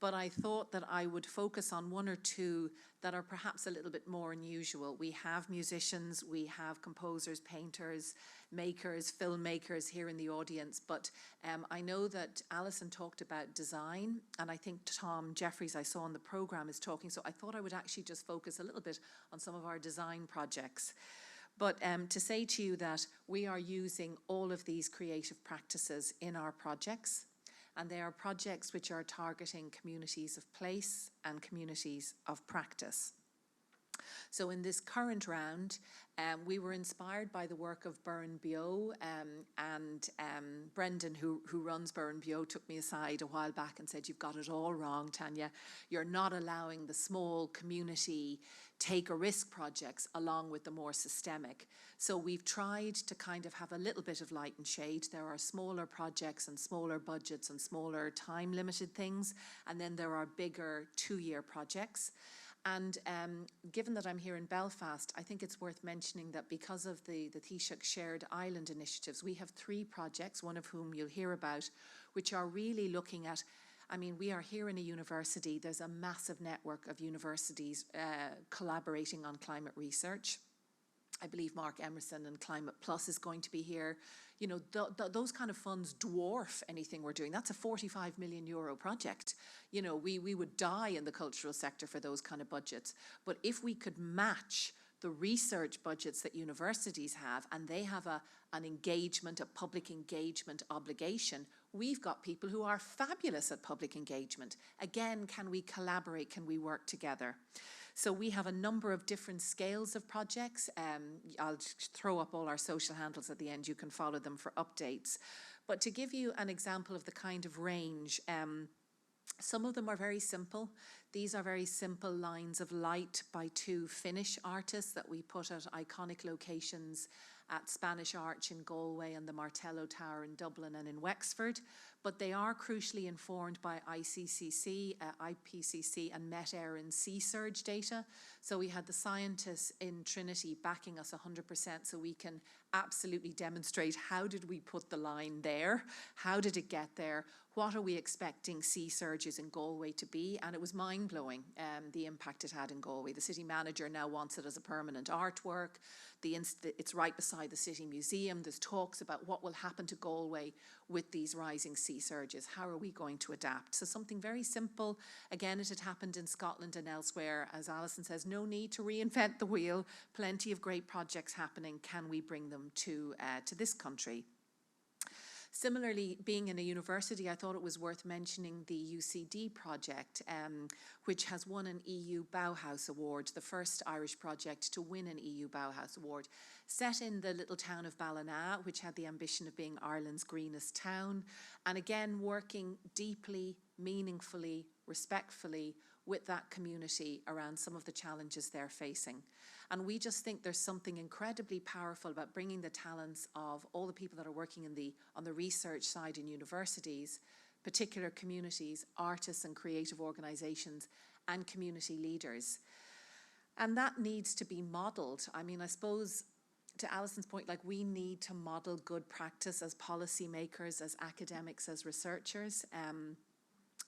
But I thought that I would focus on one or two that are perhaps a little bit more unusual. We have musicians, we have composers, painters, makers, filmmakers here in the audience, but I know that Alison talked about design, and I think Tom Jeffries I saw on the programme is talking, so I thought I would actually just focus a little bit on some of our design projects. But to say to you that we are using all of these creative practices in our projects, and they are projects which are targeting communities of place and communities of practice. So in this current round, we were inspired by the work of Burren Bio, and Brendan, who runs Burren Bio, took me aside a while back and said, "You've got it all wrong, Tania. You're not allowing the small community take-a-risk projects along with the more systemic." So we've tried to kind of have a little bit of light and shade. There are smaller projects and smaller budgets and smaller time-limited things, and then there are bigger two-year projects. And given that I'm here in Belfast, I think it's worth mentioning that because of the Taoiseach Shared Island initiatives, we have 3 projects, one of whom you'll hear about, which are really looking at, I mean, we are here in a university, there's a massive network of universities collaborating on climate research. I believe Mark Emerson and Climate Plus is going to be here. You know, those kind of funds dwarf anything we're doing. That's a €45 million project. You know, we would die in the cultural sector for those kind of budgets. But if we could match the research budgets that universities have, and they have an engagement, a public engagement obligation, we've got people who are fabulous at public engagement. Again, can we collaborate? Can we work together? So we have a number of different scales of projects. I'll throw up all our social handles at the end. You can follow them for updates. But to give you an example of the kind of range, some of them are very simple. These are very simple lines of light by 2 Finnish artists that we put at iconic locations at Spanish Arch in Galway and the Martello Tower in Dublin and in Wexford. But they are crucially informed by IPCC and Met-Éireann sea surge data. So we had the scientists in Trinity backing us 100%, so we can absolutely demonstrate how did we put the line there? How did it get there? What are we expecting sea surges in Galway to be? And it was mind-blowing, the impact it had in Galway. The city manager now wants it as a permanent artwork. It's right beside the City Museum. There's talks about what will happen to Galway with these rising sea surges. How are we going to adapt? So something very simple. Again, it had happened in Scotland and elsewhere. As Alison says, no need to reinvent the wheel. Plenty of great projects happening. Can we bring them to this country? Similarly, being in a university, I thought it was worth mentioning the UCD project, which has won an EU Bauhaus Award, the first Irish project to win an EU Bauhaus Award. Set in the little town of Ballina, which had the ambition of being Ireland's greenest town, and again, working deeply, meaningfully, respectfully with that community around some of the challenges they're facing. And we just think there's something incredibly powerful about bringing the talents of all the people that are working on the research side in universities, particular communities, artists and creative organisations, and community leaders. And that needs to be modelled. I mean, I suppose, to Alison's point, like, we need to model good practice as policymakers, as academics, as researchers.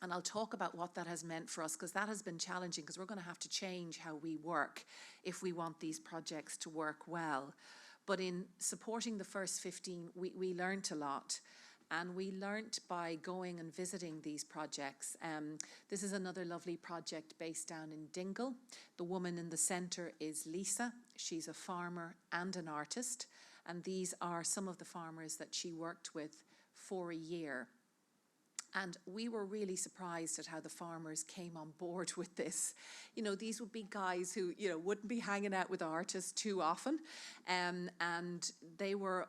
And I'll talk about what that has meant for us, because that has been challenging, because we're going to have to change how we work if we want these projects to work well. But in supporting the first 15, we learned a lot. And we learnt by going and visiting these projects. This is another lovely project based down in Dingle. The woman in the centre is Lisa. She's a farmer and an artist. And these are some of the farmers that she worked with for a year. And we were really surprised at how the farmers came on board with this. You know, these would be guys who, you know, wouldn't be hanging out with artists too often. And they were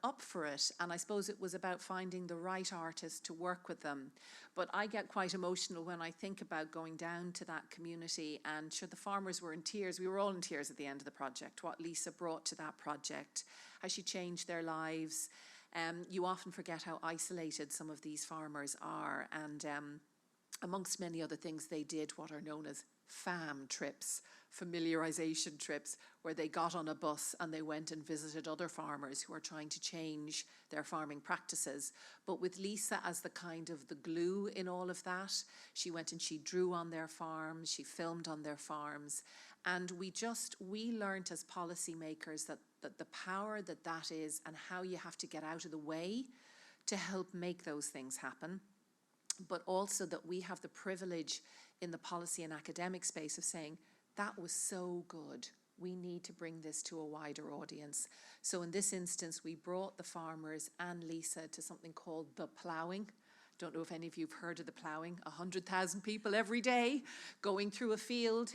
up for it. And I suppose it was about finding the right artist to work with them. But I get quite emotional when I think about going down to that community, and sure, the farmers were in tears. We were all in tears at the end of the project, what Lisa brought to that project, how she changed their lives. You often forget how isolated some of these farmers are, and amongst many other things, they did what are known as FAM trips, familiarization trips, where they got on a bus and they went and visited other farmers who are trying to change their farming practices. But with Lisa as the kind of the glue in all of that, she went and she drew on their farms, she filmed on their farms, and we learned as policymakers that the power that is, and how you have to get out of the way to help make those things happen. But also that we have the privilege in the policy and academic space of saying, that was so good, we need to bring this to a wider audience. So in this instance, we brought the farmers and Lisa to something called the ploughing. Don't know if any of you have heard of the ploughing. 100,000 people every day going through a field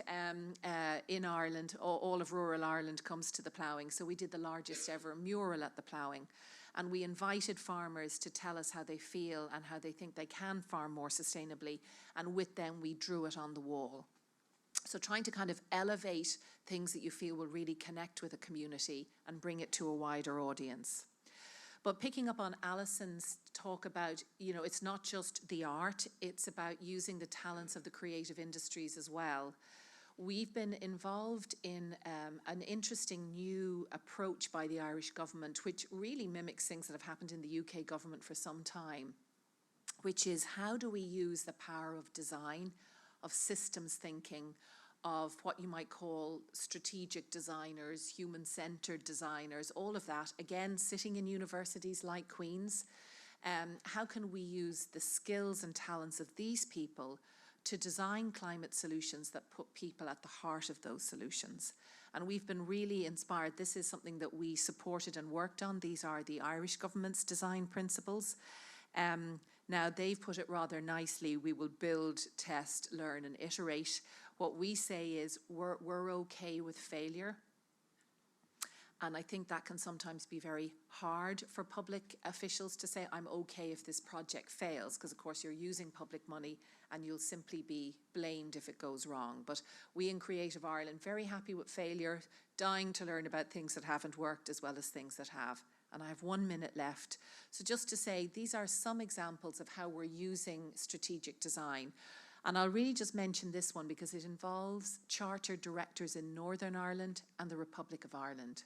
in Ireland. All of rural Ireland comes to the ploughing. So we did the largest ever mural at the ploughing. And we invited farmers to tell us how they feel and how they think they can farm more sustainably. And with them, we drew it on the wall. So trying to kind of elevate things that you feel will really connect with a community and bring it to a wider audience. But picking up on Alison's talk about, you know, it's not just the art, it's about using the talents of the creative industries as well. We've been involved in an interesting new approach by the Irish government, which really mimics things that have happened in the UK government for some time, which is how do we use the power of design, of systems thinking, of what you might call strategic designers, human-centered designers, all of that, again, sitting in universities like Queen's. How can we use the skills and talents of these people to design climate solutions that put people at the heart of those solutions? And we've been really inspired. This is something that we supported and worked on. These are the Irish government's design principles. Now, they've put it rather nicely. We will build, test, learn, and iterate. What we say is we're okay with failure. And I think that can sometimes be very hard for public officials to say, I'm okay if this project fails, because of course you're using public money and you'll simply be blamed if it goes wrong. But we in Creative Ireland, very happy with failure, dying to learn about things that haven't worked as well as things that have. And I have 1 minute left. So just to say, these are some examples of how we're using strategic design. And I'll really just mention this one because it involves chartered directors in Northern Ireland and the Republic of Ireland.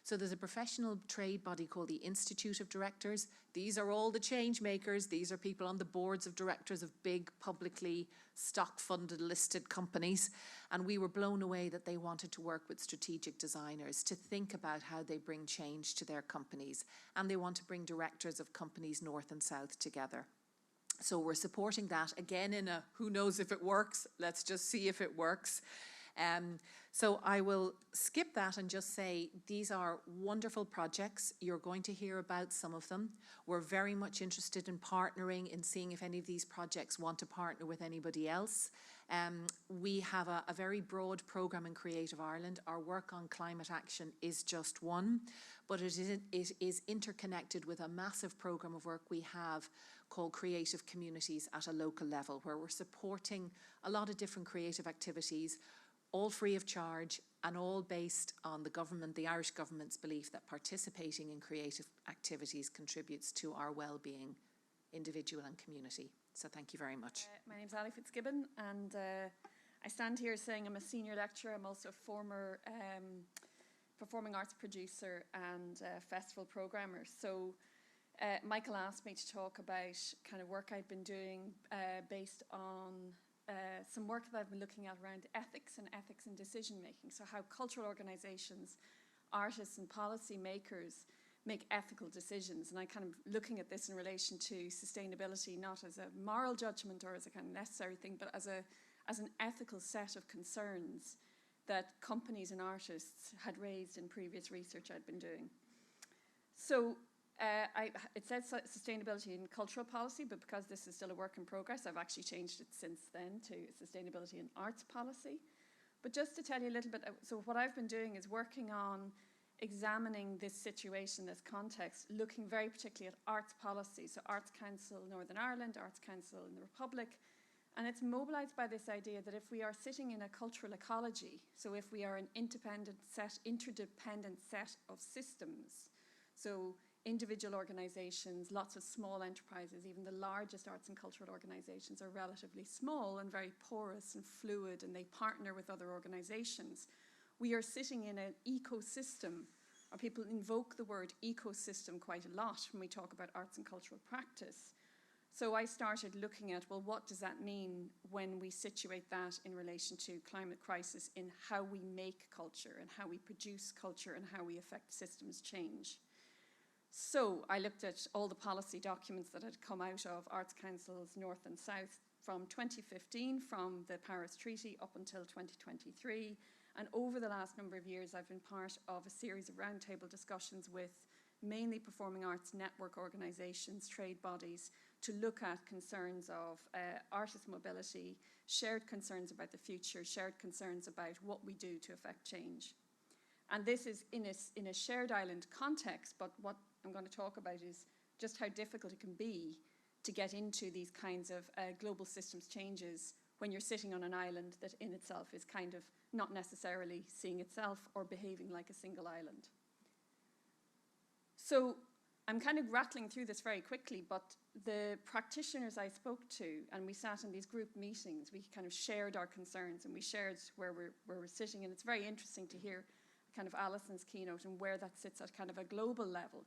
So there's a professional trade body called the Institute of Directors. These are all the change makers. These are people on the boards of directors of big publicly stock-funded listed companies. And we were blown away that they wanted to work with strategic designers to think about how they bring change to their companies. And they want to bring directors of companies north and south together. So we're supporting that, again, in a who knows if it works, let's just see if it works. So I will skip that and just say these are wonderful projects. You're going to hear about some of them. We're very much interested in partnering, in seeing if any of these projects want to partner with anybody else. We have a very broad programme in Creative Ireland. Our work on climate action is just one, but it is interconnected with a massive programme of work we have called Creative Communities at a local level, where we're supporting a lot of different creative activities, all free of charge and all based on the Irish government's belief that participating in creative activities contributes to our well-being, individual and community. So thank you very much. My name's Ali Fitzgibbon, and I stand here saying I'm a senior lecturer. I'm also a former performing arts producer and festival programmer. So Michael asked me to talk about kind of work I've been doing based on some work that I've been looking at around ethics and decision making. So how cultural organisations, artists and policy makers make ethical decisions. And I kind of looking at this in relation to sustainability, not as a moral judgment or as a kind of necessary thing, but as an ethical set of concerns that companies and artists had raised in previous research I'd been doing. So It says sustainability in cultural policy, but because this is still a work in progress, I've actually changed it since then to sustainability in arts policy. But just to tell you a little bit, so what I've been doing is working on examining this situation, this context, looking very particularly at arts policy, so Arts Council Northern Ireland, Arts Council in the Republic, and it's mobilised by this idea that if we are sitting in a cultural ecology, so if we are an interdependent set of systems, so individual organisations, lots of small enterprises, even the largest arts and cultural organisations are relatively small and very porous and fluid, and they partner with other organisations. We are sitting in an ecosystem, or people invoke the word ecosystem quite a lot when we talk about arts and cultural practice. So I started looking at, well, what does that mean when we situate that in relation to climate crisis in how we make culture and how we produce culture and how we affect systems change. So I looked at all the policy documents that had come out of Arts Councils North and South from 2015, from the Paris Treaty up until 2023. And over the last number of years, I've been part of a series of roundtable discussions with mainly performing arts network organisations, trade bodies, to look at concerns of artist mobility, shared concerns about the future, shared concerns about what we do to affect change. And this is in a shared island context, but what I'm going to talk about is just how difficult it can be to get into these kinds of global systems changes when you're sitting on an island that in itself is kind of not necessarily seeing itself or behaving like a single island. So I'm kind of rattling through this very quickly, but the practitioners I spoke to, and we sat in these group meetings, we kind of shared our concerns and we shared where we're sitting, and it's very interesting to hear kind of Alison's keynote and where that sits at kind of a global level.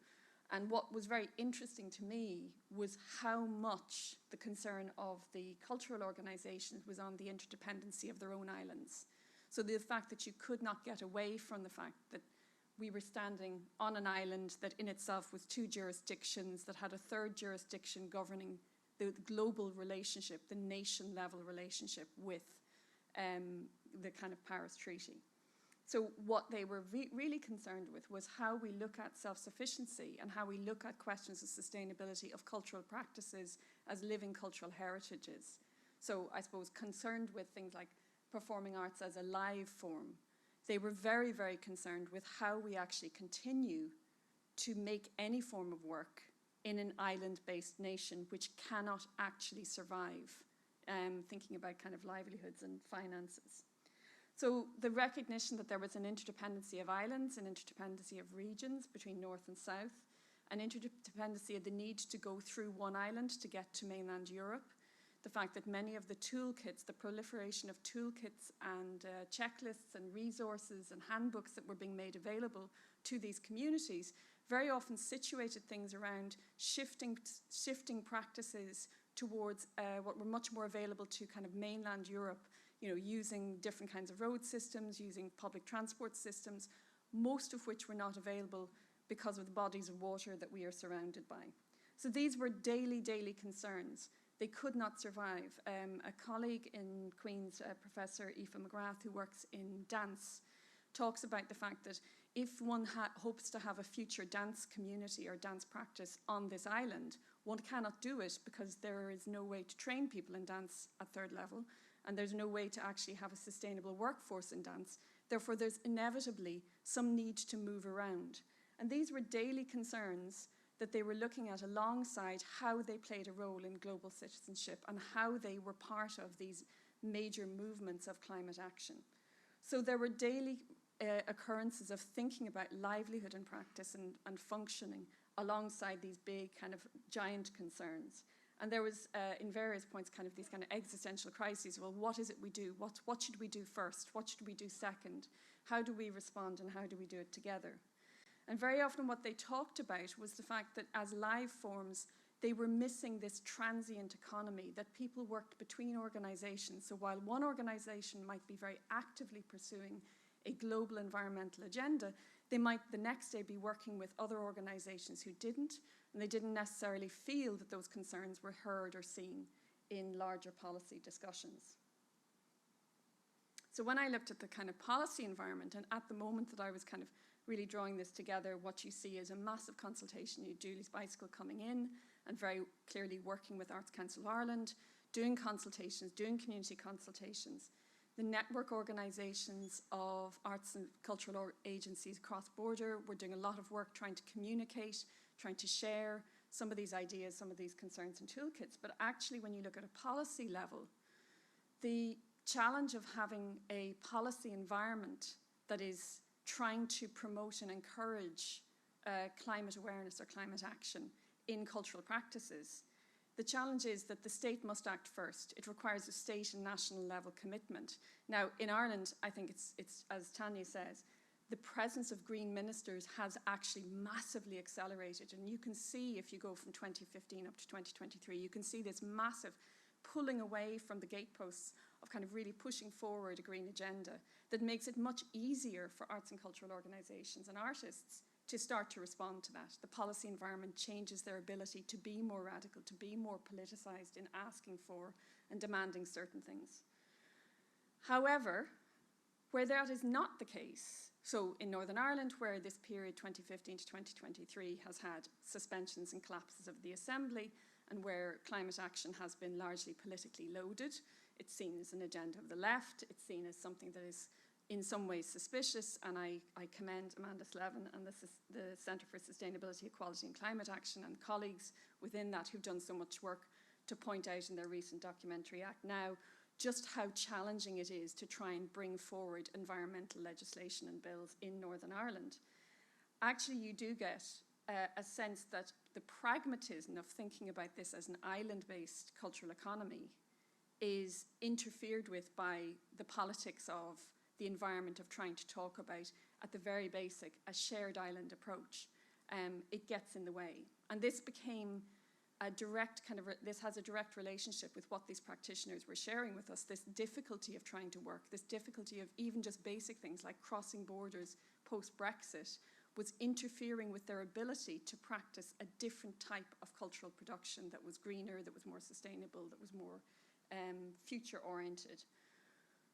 And what was very interesting to me was how much the concern of the cultural organisations was on the interdependency of their own islands. So the fact that you could not get away from the fact that we were standing on an island that in itself was two jurisdictions, that had a third jurisdiction governing the global relationship, the nation level relationship with the kind of Paris Treaty. So what they were really concerned with was how we look at self-sufficiency and how we look at questions of sustainability of cultural practices as living cultural heritages. So I suppose concerned with things like performing arts as a live form. They were very, very concerned with how we actually continue to make any form of work in an island-based nation which cannot actually survive, thinking about kind of livelihoods and finances. So the recognition that there was an interdependency of islands, an interdependency of regions between North and South, an interdependency of the need to go through one island to get to mainland Europe, the fact that many of the toolkits, the proliferation of toolkits and checklists and resources and handbooks that were being made available to these communities very often situated things around shifting practices towards what were much more available to kind of mainland Europe, you know, using different kinds of road systems, using public transport systems, most of which were not available because of the bodies of water that we are surrounded by. So these were daily concerns. They could not survive. A colleague in Queen's, Professor Aoife McGrath, who works in dance, talks about the fact that if one hopes to have a future dance community or dance practice on this island, one cannot do it because there is no way to train people in dance at third level, and there's no way to actually have a sustainable workforce in dance. Therefore, there's inevitably some need to move around. And these were daily concerns that they were looking at alongside how they played a role in global citizenship and how they were part of these major movements of climate action. So there were daily occurrences of thinking about livelihood and practice and functioning alongside these big kind of giant concerns. And there was, in various points, kind of these kind of existential crises. Well, what is it we do? What should we do first? What should we do second? How do we respond and how do we do it together? And very often what they talked about was the fact that as live forms, they were missing this transient economy, that people worked between organizations. So while one organization might be very actively pursuing a global environmental agenda, they might the next day be working with other organizations who didn't, and they didn't necessarily feel that those concerns were heard or seen in larger policy discussions. So when I looked at the kind of policy environment, and at the moment that I was kind of really drawing this together, what you see is a massive consultation. You do Julie's Bicycle coming in and very clearly working with Arts Council of Ireland, doing consultations, doing community consultations. The network organisations of arts and cultural agencies across border, we're doing a lot of work trying to communicate, trying to share some of these ideas, some of these concerns and toolkits. But actually, when you look at a policy level, the challenge of having a policy environment that is trying to promote and encourage climate awareness or climate action in cultural practices, the challenge is that the state must act first. It requires a state and national level commitment. Now, in Ireland, I think it's as Tania says, the presence of green ministers has actually massively accelerated. And you can see, if you go from 2015 up to 2023, you can see this massive pulling away from the gateposts of kind of really pushing forward a green agenda that makes it much easier for arts and cultural organisations and artists to start to respond to that. The policy environment changes their ability to be more radical, to be more politicised in asking for and demanding certain things. However, where that is not the case, so in Northern Ireland, where this period 2015 to 2023 has had suspensions and collapses of the Assembly, and where climate action has been largely politically loaded, it's seen as an agenda of the left, it's seen as something that is in some ways suspicious, and I commend Amanda Slevin and the Centre for Sustainability, Equality and Climate Action and colleagues within that who've done so much work to point out in their recent documentary Act Now just how challenging it is to try and bring forward environmental legislation and bills in Northern Ireland. Actually, you do get a sense that the pragmatism of thinking about this as an island-based cultural economy is interfered with by the politics of the environment of trying to talk about, at the very basic, a shared island approach. It gets in the way. And this became a direct kind of, this has a direct relationship with what these practitioners were sharing with us, this difficulty of trying to work, this difficulty of even just basic things like crossing borders post-Brexit was interfering with their ability to practice a different type of cultural production that was greener, that was more sustainable, that was more future-oriented.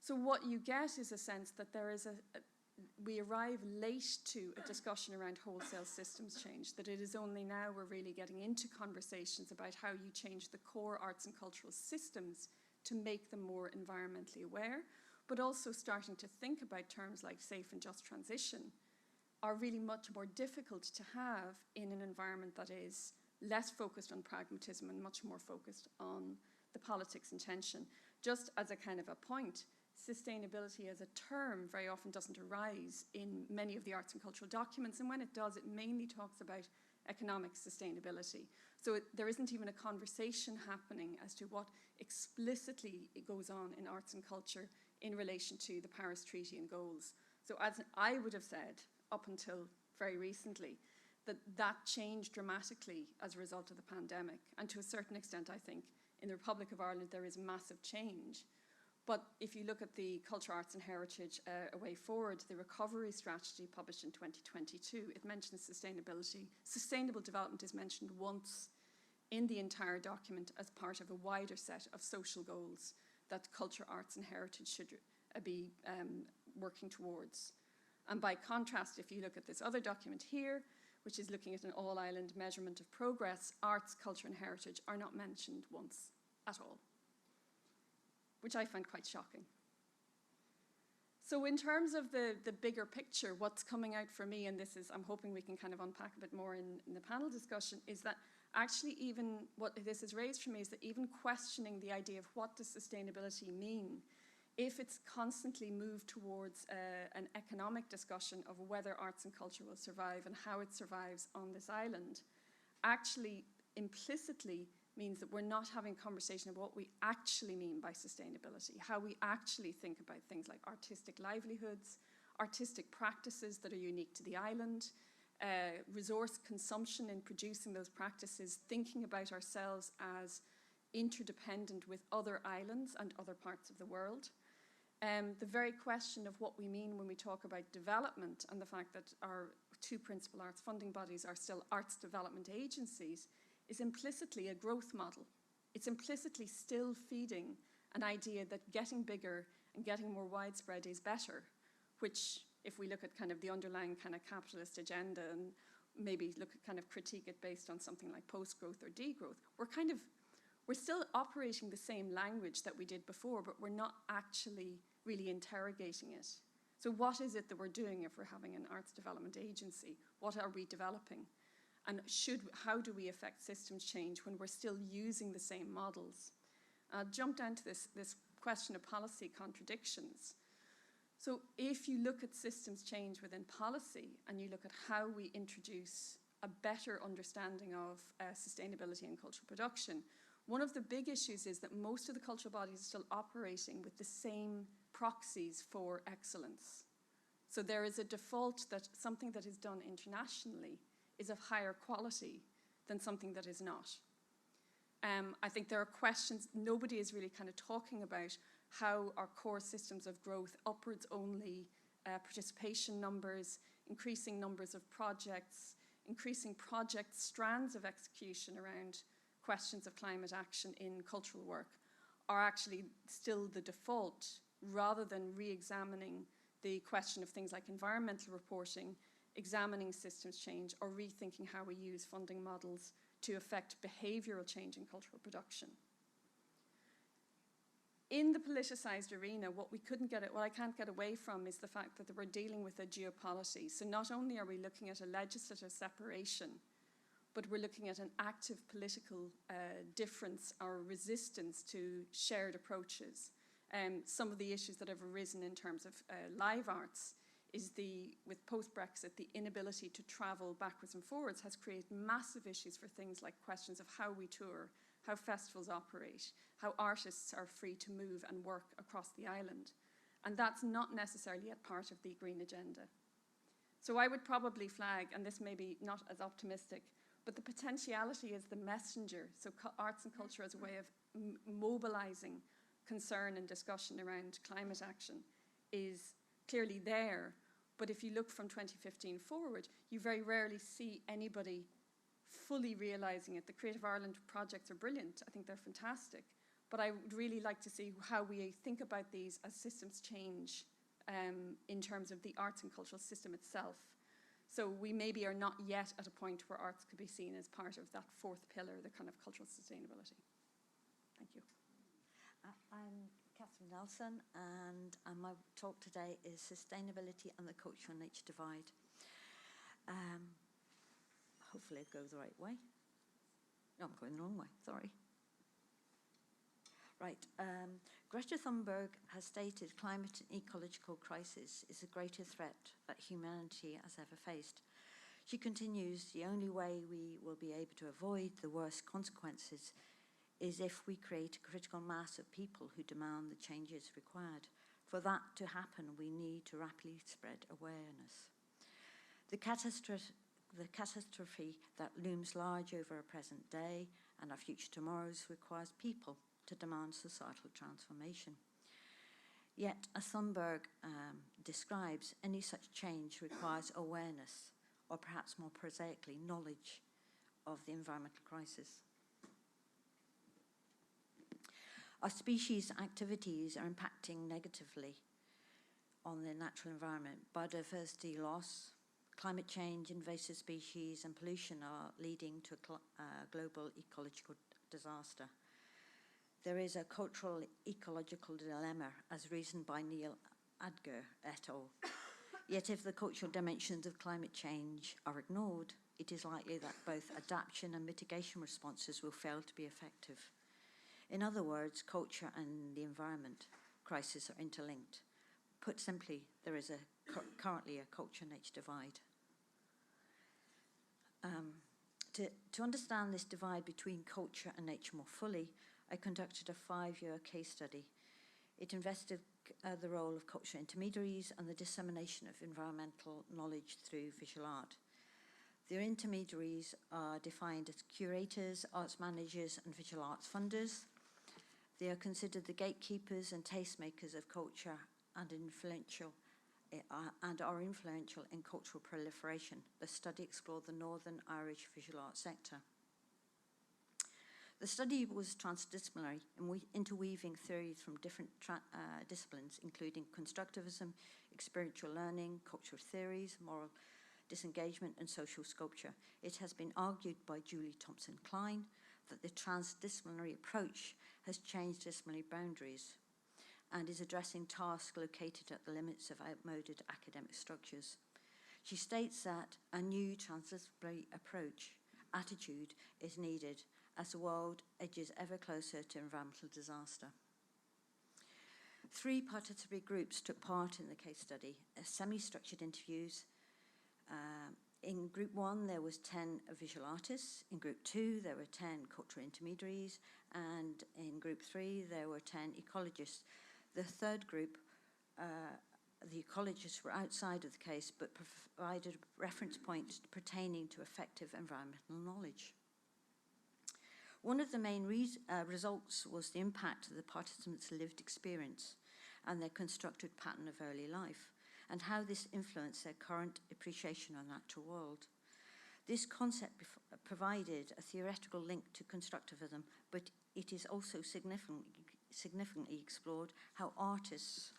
So what you get is a sense that there is we arrive late to a discussion around wholesale systems change, that it is only now we're really getting into conversations about how you change the core arts and cultural systems to make them more environmentally aware, but also starting to think about terms like safe and just transition are really much more difficult to have in an environment that is less focused on pragmatism and much more focused on the politics and tension. Just as a kind of a point, sustainability as a term very often doesn't arise in many of the arts and cultural documents, and when it does, it mainly talks about economic sustainability. So there isn't even a conversation happening as to what explicitly goes on in arts and culture in relation to the Paris Treaty and goals. So as I would have said up until very recently, that changed dramatically as a result of the pandemic, and to a certain extent, I think, in the Republic of Ireland there is massive change. But if you look at the Culture, Arts and Heritage A Way Forward, the recovery strategy published in 2022, it mentions sustainability. Sustainable development is mentioned once in the entire document as part of a wider set of social goals that culture, arts and heritage should be working towards. And by contrast, if you look at this other document here, which is looking at an all-island measurement of progress, arts, culture and heritage are not mentioned once at all, which I find quite shocking. So in terms of the bigger picture, what's coming out for me, and this is, I'm hoping we can kind of unpack a bit more in the panel discussion, is that actually even what this has raised for me is that even questioning the idea of what does sustainability mean, if it's constantly moved towards an economic discussion of whether arts and culture will survive and how it survives on this island, actually implicitly means that we're not having a conversation of what we actually mean by sustainability, how we actually think about things like artistic livelihoods, artistic practices that are unique to the island, resource consumption in producing those practices, thinking about ourselves as interdependent with other islands and other parts of the world. The very question of what we mean when we talk about development and the fact that our two principal arts funding bodies are still arts development agencies is implicitly a growth model. It's implicitly still feeding an idea that getting bigger and getting more widespread is better, which if we look at kind of the underlying kind of capitalist agenda and maybe look at kind of critique it based on something like post-growth or degrowth, we're still operating the same language that we did before, but we're not actually really interrogating it. So what is it that we're doing if we're having an arts development agency? What are we developing? And how do we affect systems change when we're still using the same models? I'll jump down to this question of policy contradictions. So if you look at systems change within policy and you look at how we introduce a better understanding of sustainability and cultural production, one of the big issues is that most of the cultural bodies are still operating with the same proxies for excellence. So there is a default that something that is done internationally is of higher quality than something that is not. I think there are questions, nobody is really kind of talking about how our core systems of growth, upwards only participation numbers, increasing numbers of projects, increasing project strands of execution around questions of climate action in cultural work are actually still the default, rather than re-examining the question of things like environmental reporting, examining systems change, or rethinking how we use funding models to affect behavioural change in cultural production. In the politicised arena, what I can't get away from is the fact that we're dealing with a geopolity. So not only are we looking at a legislative separation, but we're looking at an active political difference or resistance to shared approaches. Some of the issues that have arisen in terms of live arts is with post-Brexit, the inability to travel backwards and forwards has created massive issues for things like questions of how we tour, how festivals operate, how artists are free to move and work across the island. And that's not necessarily a part of the Green Agenda. So I would probably flag, and this may be not as optimistic, but the potentiality as the messenger, so arts and culture as a way of mobilizing concern and discussion around climate action is clearly there. But if you look from 2015 forward, you very rarely see anybody fully realizing it. The Creative Ireland projects are brilliant. I think they're fantastic. But I would really like to see how we think about these as systems change in terms of the arts and cultural system itself. So we maybe are not yet at a point where arts could be seen as part of that fourth pillar, the kind of cultural sustainability. Thank you. I'm Kathryn, Alison, and my talk today is Sustainability and the Culture and Nature Divide. Hopefully it goes the right way. No, I'm going the wrong way, sorry. Right, Greta Thunberg has stated climate and ecological crisis is the greatest threat that humanity has ever faced. She continues, the only way we will be able to avoid the worst consequences is if we create a critical mass of people who demand the changes required. For that to happen, we need to rapidly spread awareness. The catastrophe that looms large over our present day and our future tomorrows requires people to demand societal transformation. Yet, as Thunberg describes, any such change requires awareness, or perhaps more prosaically, knowledge of the environmental crisis. Our species' activities are impacting negatively on the natural environment. Biodiversity loss, climate change, invasive species, and pollution are leading to a global ecological disaster. There is a cultural ecological dilemma as reasoned by Neil Adger et al. Yet if the cultural dimensions of climate change are ignored, it is likely that both adaptation and mitigation responses will fail to be effective. In other words, culture and the environment crisis are interlinked. Put simply, there is currently a culture-nature divide. To understand this divide between culture and nature more fully, I conducted a 5-year case study. It investigated the role of cultural intermediaries and the dissemination of environmental knowledge through visual art. The intermediaries are defined as curators, arts managers, and visual arts funders. They are considered the gatekeepers and tastemakers of culture and are influential in cultural proliferation. The study explored the Northern Irish visual arts sector. The study was transdisciplinary, interweaving theories from different disciplines, including constructivism, experiential learning, cultural theories, moral disengagement, and social sculpture. It has been argued by Julie Thompson-Klein that the transdisciplinary approach has changed disciplinary boundaries and is addressing tasks located at the limits of outmoded academic structures. She states that a new transdisciplinary attitude is needed as the world edges ever closer to environmental disaster. 3 participatory groups took part in the case study, semi-structured interviews. In group 1, there was 10 visual artists. In group 2, there were 10 cultural intermediaries. And in group 3, there were 10 ecologists. The third group, the ecologists were outside of the case, but provided reference points pertaining to effective environmental knowledge. One of the main results was the impact of the participants' lived experience and their constructed pattern of early life, and how this influenced their current appreciation of the natural world. This concept provided a theoretical link to constructivism, but it is also significantly explored how artists,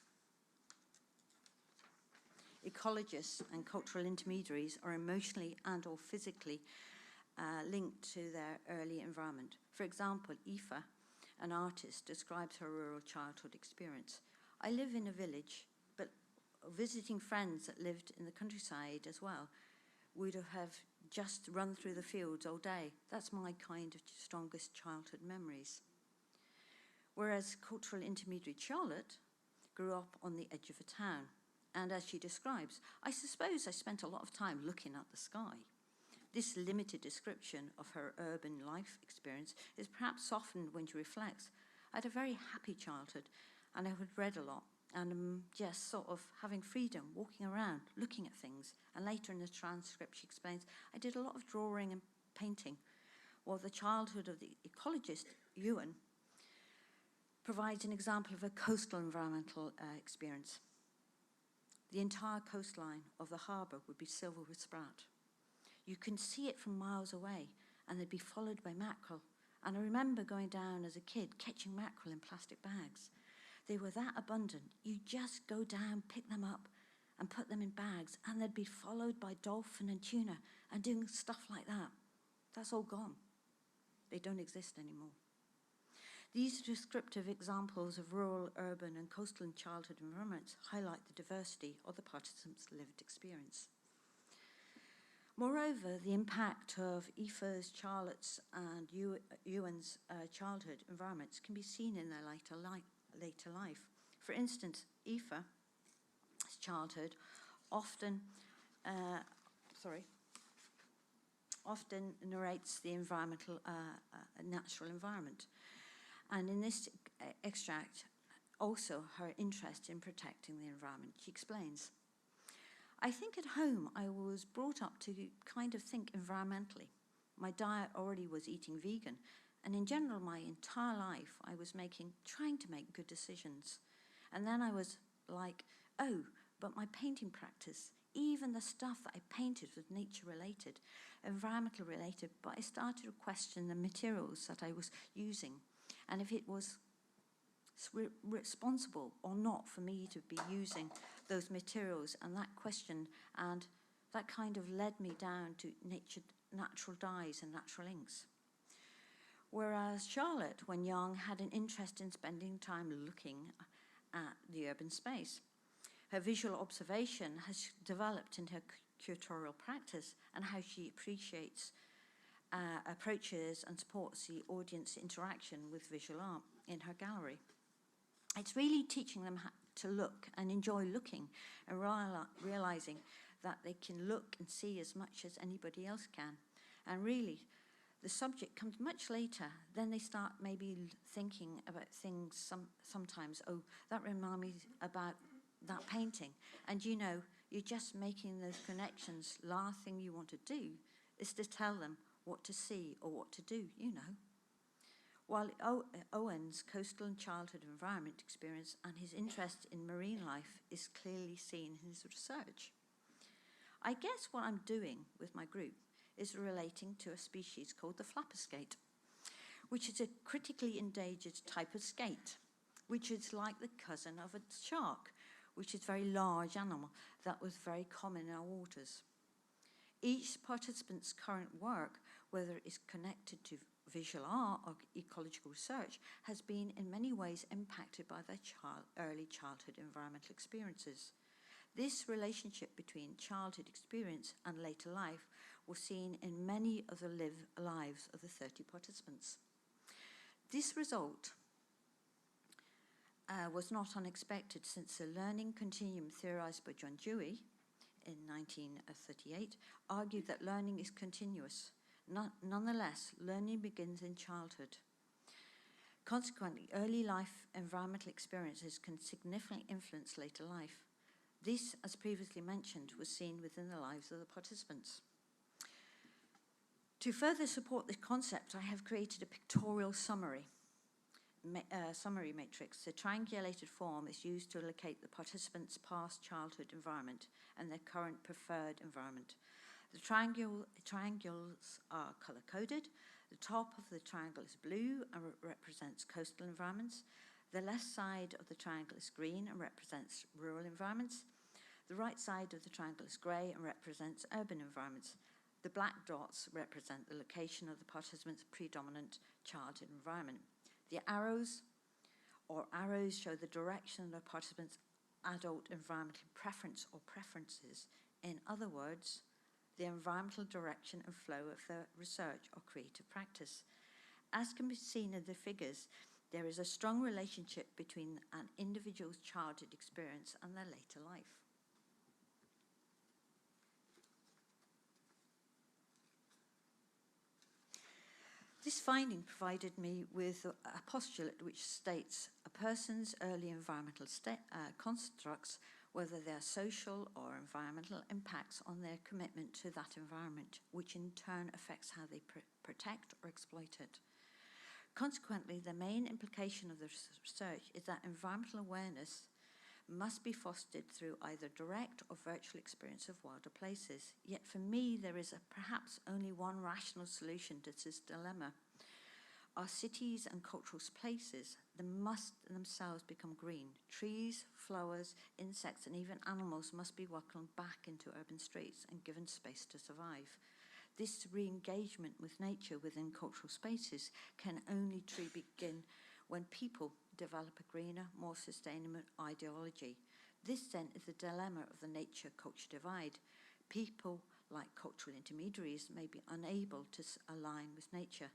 ecologists, and cultural intermediaries are emotionally and or physically linked to their early environment. For example, Aoife, an artist, describes her rural childhood experience. I live in a village, but visiting friends that lived in the countryside as well would have just run through the fields all day. That's my kind of strongest childhood memories. Whereas cultural intermediary Charlotte grew up on the edge of a town. And as she describes, I suppose I spent a lot of time looking at the sky. This limited description of her urban life experience is perhaps softened when she reflects. I had a very happy childhood, and I had read a lot, and just sort of having freedom, walking around, looking at things. And later in the transcript, she explains, I did a lot of drawing and painting, while the childhood of the ecologist, Ewan, provides an example of a coastal environmental experience. The entire coastline of the harbour would be silver with sprout. You can see it from miles away, and they'd be followed by mackerel. And I remember going down as a kid, catching mackerel in plastic bags. They were that abundant. You just go down, pick them up, and put them in bags, and they'd be followed by dolphin and tuna, and doing stuff like that. That's all gone. They don't exist anymore. These descriptive examples of rural, urban, and coastal and childhood environments highlight the diversity of the participants' lived experience. Moreover, the impact of Aoife's, Charlotte's, and Ewan's childhood environments can be seen in their later life. For instance, Aoife's childhood often narrates the natural environment. And in this extract, also her interest in protecting the environment. She explains, I think at home I was brought up to kind of think environmentally. My diet already was eating vegan, and in general my entire life I was trying to make good decisions. And then I was like, oh, but my painting practice, even the stuff that I painted was nature related, environmental related, but I started to question the materials that I was using, and if it was responsible or not for me to be using those materials, and that question, and that kind of led me down to natural dyes and natural inks. Whereas Charlotte, when young, had an interest in spending time looking at the urban space. Her visual observation has developed in her curatorial practice and how she approaches and supports the audience interaction with visual art in her gallery. It's really teaching them how to look and enjoy looking, and realizing that they can look and see as much as anybody else can. And really, the subject comes much later. Then they start maybe thinking about things sometimes, oh, that reminds me about that painting. And you're just making those connections. Last thing you want to do is to tell them what to see or what to do, While Owen's coastal and childhood environment experience and his interest in marine life is clearly seen in his research. I guess what I'm doing with my group is relating to a species called the flapper skate, which is a critically endangered type of skate, which is like the cousin of a shark, which is a very large animal that was very common in our waters. Each participant's current work, whether it's connected to visual art or ecological research, has been in many ways impacted by their early childhood environmental experiences. This relationship between childhood experience and later life was seen in many of the lives of the 30 participants. This result was not unexpected, since the learning continuum theorized by John Dewey in 1938 argued that learning is continuous. Nonetheless, learning begins in childhood. Consequently, early life environmental experiences can significantly influence later life. This, as previously mentioned, was seen within the lives of the participants. To further support this concept, I have created a pictorial summary matrix. The triangulated form is used to locate the participants' past childhood environment and their current preferred environment. The triangles are color-coded. The top of the triangle is blue and represents coastal environments. The left side of the triangle is green and represents rural environments. The right side of the triangle is grey and represents urban environments. The black dots represent the location of the participants' predominant childhood environment. The arrows show the direction of the participants' adult environmental preference or preferences. In other words, the environmental direction and flow of their research or creative practice. As can be seen in the figures, there is a strong relationship between an individual's childhood experience and their later life. This finding provided me with a postulate which states a person's early environmental constructs, whether they are social or environmental, impacts on their commitment to that environment, which in turn affects how they protect or exploit it. Consequently, the main implication of the research is that environmental awareness must be fostered through either direct or virtual experience of wilder places. Yet for me, there is perhaps only one rational solution to this dilemma. Our cities and cultural places, they must themselves become green. Trees, flowers, insects, and even animals must be welcomed back into urban streets and given space to survive. This re-engagement with nature within cultural spaces can only truly begin when people develop a greener, more sustainable ideology. This then is the dilemma of the nature-culture divide. People, like cultural intermediaries, may be unable to align with nature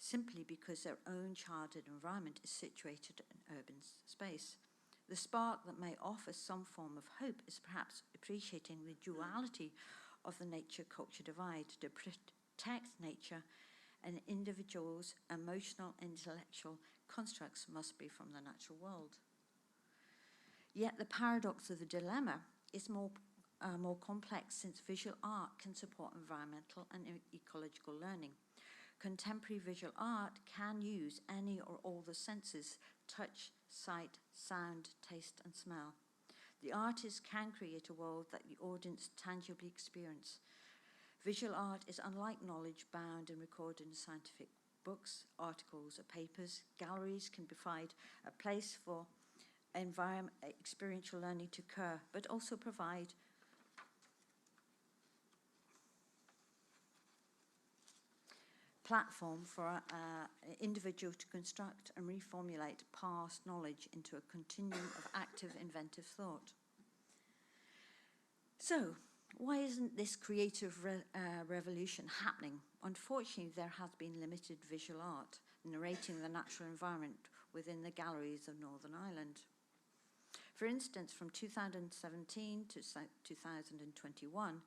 simply because their own childhood environment is situated in urban space. The spark that may offer some form of hope is perhaps appreciating the duality of the nature-culture divide. To protect nature, an individual's emotional, intellectual constructs must be from the natural world. Yet the paradox of the dilemma is more complex, since visual art can support environmental and ecological learning. Contemporary visual art can use any or all the senses: touch, sight, sound, taste, and smell. The artist can create a world that the audience tangibly experience. Visual art is unlike knowledge bound and recorded in scientific books, articles, or papers. Galleries can provide a place for experiential learning to occur, but also provide platform for an individual to construct and reformulate past knowledge into a continuum of active, inventive thought. So, why isn't this creative revolution happening? Unfortunately, there has been limited visual art narrating the natural environment within the galleries of Northern Ireland. For instance, from 2017 to 2021,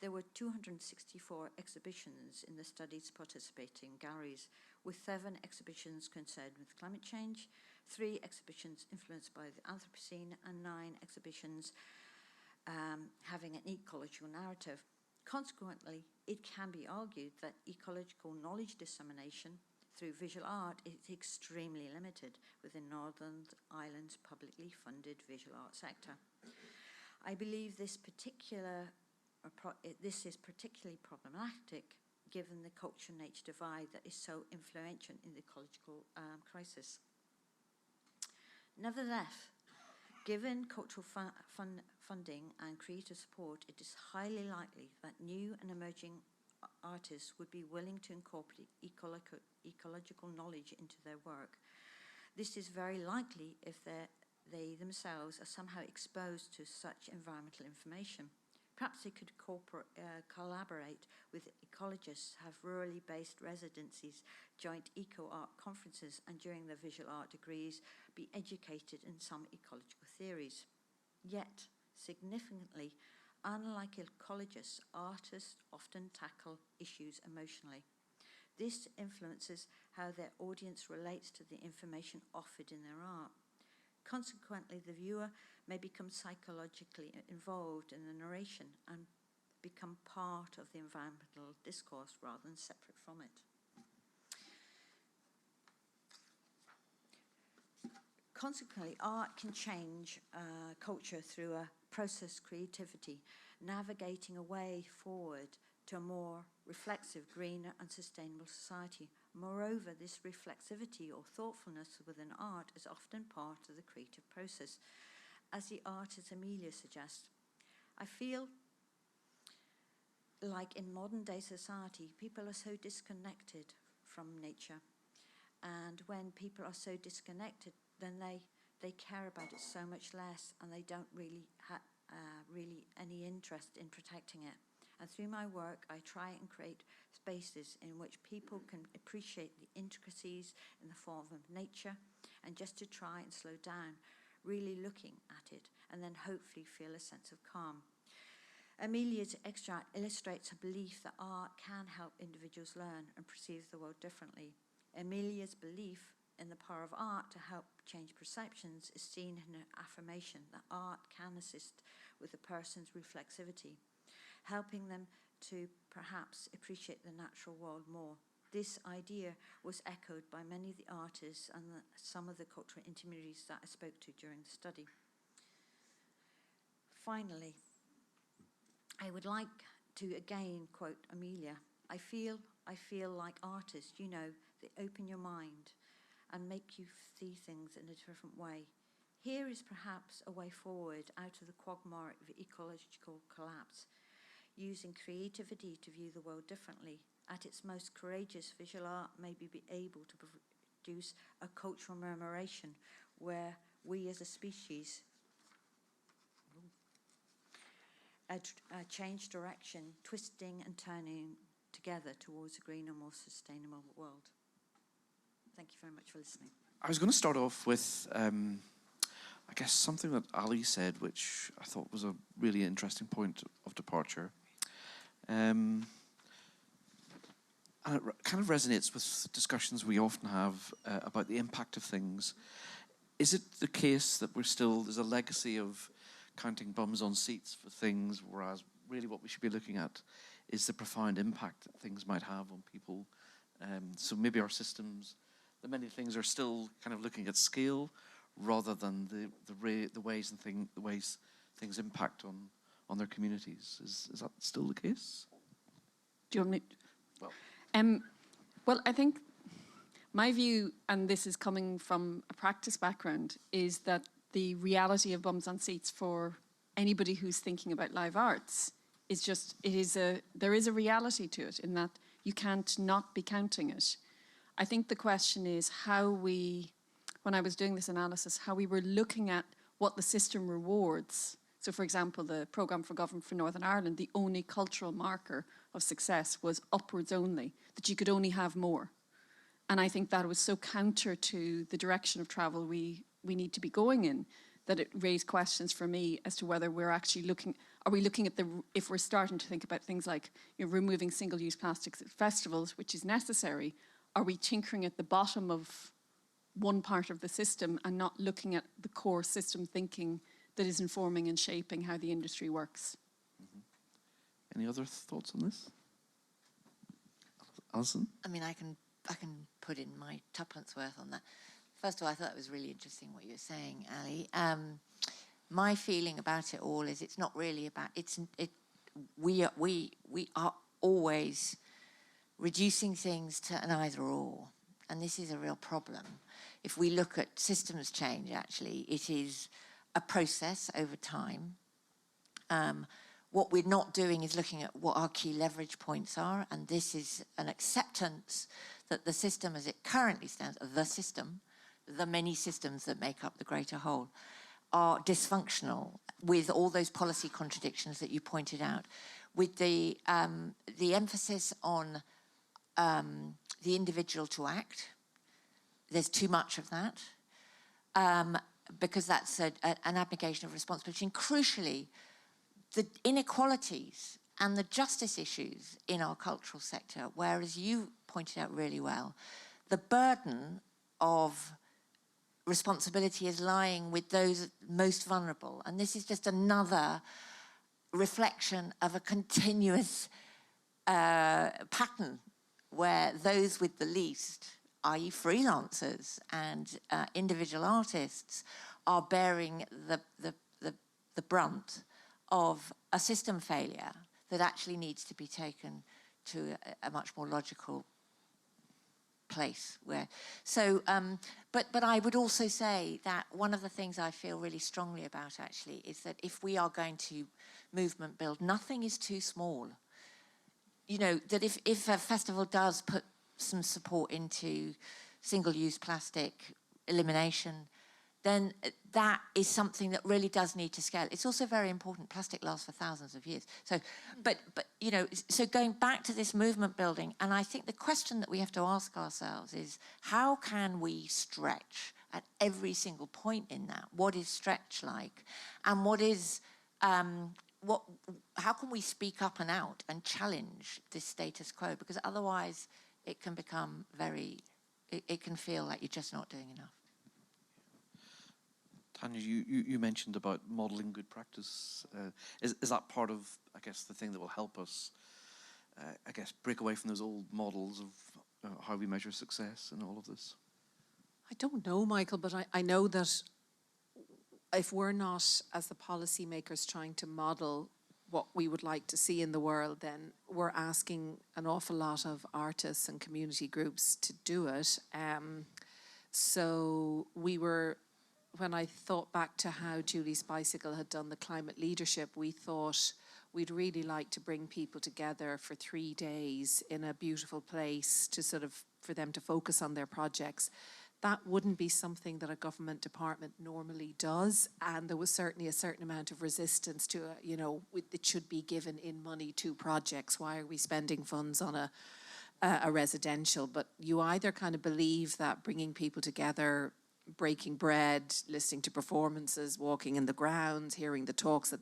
there were 264 exhibitions in the study's participating galleries, with 7 exhibitions concerned with climate change, 3 exhibitions influenced by the Anthropocene, and 9 exhibitions having an ecological narrative. Consequently, it can be argued that ecological knowledge dissemination through visual art is extremely limited within Northern Ireland's publicly funded visual art sector. I believe this is particularly problematic given the culture-nature divide that is so influential in the ecological crisis. Nevertheless, Given cultural funding and creator support, it is highly likely that new and emerging artists would be willing to incorporate ecological knowledge into their work. This is very likely if they themselves are somehow exposed to such environmental information. Perhaps they could collaborate with ecologists, have rurally based residencies, joint eco-art conferences, and during their visual art degrees be educated in some ecological theories. Yet, significantly, unlike ecologists, artists often tackle issues emotionally. This influences how their audience relates to the information offered in their art. Consequently, the viewer may become psychologically involved in the narration and become part of the environmental discourse rather than separate from it. Consequently, art can change culture through a process creativity, navigating a way forward to a more reflexive, greener and sustainable society. Moreover, this reflexivity or thoughtfulness within art is often part of the creative process. As the artist Amelia suggests, I feel like in modern day society, people are so disconnected from nature. And when people are so disconnected, then they care about it so much less, and they don't really have really any interest in protecting it. And through my work, I try and create spaces in which people can appreciate the intricacies in the form of nature, and just to try and slow down, really looking at it, and then hopefully feel a sense of calm. Amelia's extract illustrates her belief that art can help individuals learn and perceive the world differently. Amelia's belief in the power of art to help change perceptions is seen in her affirmation that art can assist with a person's reflexivity, helping them to perhaps appreciate the natural world more. This idea was echoed by many of the artists and some of the cultural intermediaries that I spoke to during the study. Finally, I would like to again quote Amelia. I feel like artists, you know, they open your mind and make you see things in a different way. Here is perhaps a way forward out of the quagmire of ecological collapse, using creativity to view the world differently. At its most courageous, visual art may be able to produce a cultural murmuration where we as a species change direction, twisting and turning together towards a greener, more sustainable world. Thank you very much for listening. I was going to start off with, I guess, something that Ali said, which I thought was a really interesting point of departure. And it kind of resonates with discussions we often have about the impact of things. Is it the case that there's a legacy of counting bums on seats for things, whereas really what we should be looking at is the profound impact that things might have on people? So maybe our systems, the many things are still kind of looking at scale rather than the ways things impact on their communities. Is that still the case? Do you want me? Well, Well, I think my view, and this is coming from a practice background, is that the reality of bums on seats for anybody who's thinking about live arts is just, there is a reality to it in that you can't not be counting it. I think the question is when I was doing this analysis, how we were looking at what the system rewards. So for example, the Programme for Government for Northern Ireland, the only cultural marker of success was upwards only, that you could only have more. And I think that was so counter to the direction of travel we need to be going in, that it raised questions for me as to whether we're actually if we're starting to think about things like removing single-use plastics at festivals, which is necessary, are we tinkering at the bottom of one part of the system and not looking at the core system thinking that is informing and shaping how the industry works? Mm-hmm. Any other thoughts on this? Alison? I mean, I can put in my tuppence worth on that. First of all, I thought it was really interesting what you were saying, Ali. My feeling about it all is it's not really about we are always reducing things to an either or, and this is a real problem. If we look at systems change, actually, it is a process over time. What we're not doing is looking at what our key leverage points are, and this is an acceptance that the system as it currently stands, the system, the many systems that make up the greater whole, are dysfunctional with all those policy contradictions that you pointed out, with the emphasis on the individual to act. There's too much of that, because that's an abnegation of responsibility. And crucially, the inequalities and the justice issues in our cultural sector, whereas you pointed out really well, the burden of responsibility is lying with those most vulnerable. And this is just another reflection of a continuous pattern where those with the least, i.e. freelancers and individual artists, are bearing the brunt of a system failure that actually needs to be taken to a much more logical place. But I would also say that one of the things I feel really strongly about actually is that if we are going to movement build, nothing is too small. You know, that if a festival does put some support into single-use plastic elimination, then that is something that really does need to scale. It's also very important. Plastic lasts for thousands of years. So, but you know, so going back to this movement building, and I think the question that we have to ask ourselves is, how can we stretch at every single point in that? What is stretch like? And what is, how can we speak up and out and challenge this status quo? Because otherwise it can become it can feel like you're just not doing enough. Tania, you mentioned about modelling good practice. Is that part of, I guess, the thing that will help us, I guess, break away from those old models of how we measure success and all of this? I don't know, Michael, but I know that if we're not, as the policymakers, trying to model what we would like to see in the world, then we're asking an awful lot of artists and community groups to do it. So when I thought back to how Julie's Bicycle had done the climate leadership, we thought we'd really like to bring people together for 3 days in a beautiful place to for them to focus on their projects. That wouldn't be something that a government department normally does, and there was certainly a certain amount of resistance to it. You know, it should be given in money to projects. Why are we spending funds on a residential? But you either kind of believe that bringing people together, breaking bread, listening to performances, walking in the grounds, hearing the talks,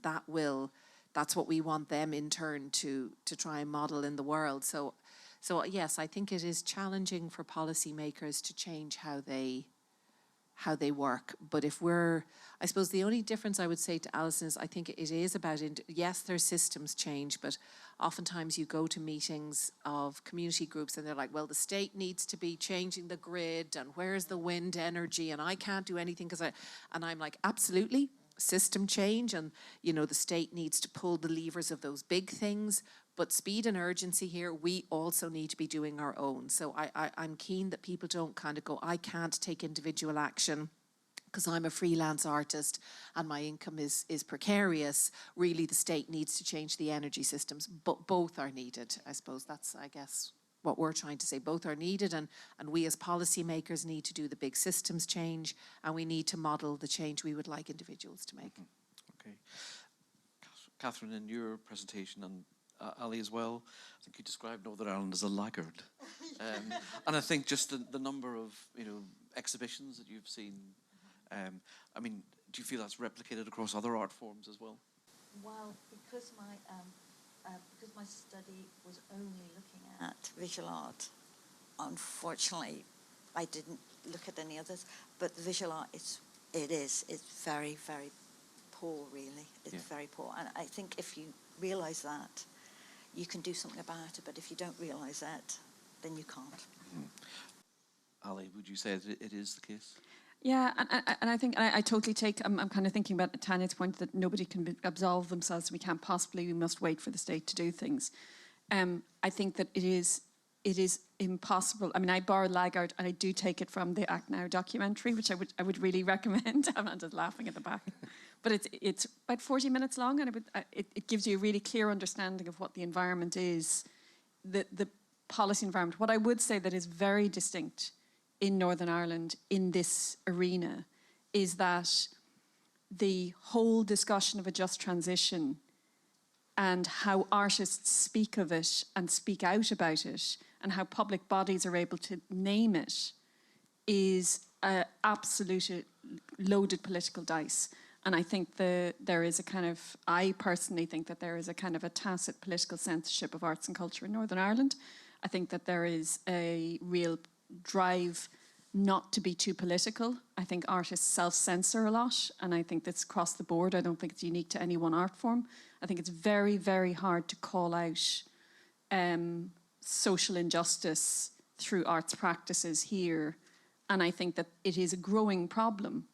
that's what we want them in turn to try and model in the world. So yes, I think it is challenging for policymakers to change how they work. But I suppose the only difference I would say to Alison is I think it is about, yes, there's systems change, but oftentimes you go to meetings of community groups and they're like, well, the state needs to be changing the grid and where's the wind energy and I can't do anything and I'm like, absolutely, system change, and you know, the state needs to pull the levers of those big things. But speed and urgency here, we also need to be doing our own. So I'm keen that people don't kind of go, I can't take individual action because I'm a freelance artist and my income is precarious. Really, the state needs to change the energy systems, but both are needed. I suppose that's, I guess, what we're trying to say. Both are needed, and we as policymakers need to do the big systems change, and we need to model the change we would like individuals to make. Okay. Kathryn, in your presentation, and Ali as well, I think you described Northern Ireland as a laggard. And I think just the number of, you know, exhibitions that you've seen, I mean, do you feel that's replicated across other art forms as well? Well, because my study was only looking at visual art, unfortunately, I didn't look at any others. But the visual art, it's very, very poor, really. It's very poor. And I think if you realise that, you can do something about it. But if you don't realise that, then you can't. Ali, would you say that it is the case? Yeah, and I think I totally take. I'm kind of thinking about Tania's point that nobody can absolve themselves. We can't possibly. We must wait for the state to do things. I think that it is impossible. I mean, I borrow Laggard, and I do take it from the Act Now documentary, which I would really recommend. I'm just laughing at the back. but it's about 40 minutes long, and it gives you a really clear understanding of what the environment is, the policy environment. What I would say that is very distinct in Northern Ireland in this arena is that the whole discussion of a just transition and how artists speak of it and speak out about it and how public bodies are able to name it is an absolute loaded political dice. And I think there is a kind of, I personally think that there is a kind of a tacit political censorship of arts and culture in Northern Ireland. I think that there is a real drive not to be too political. I think artists self-censor a lot, and I think that's across the board. I don't think it's unique to any one art form. I think it's very, very hard to call out social injustice through arts practices here. And I think that it is a growing problem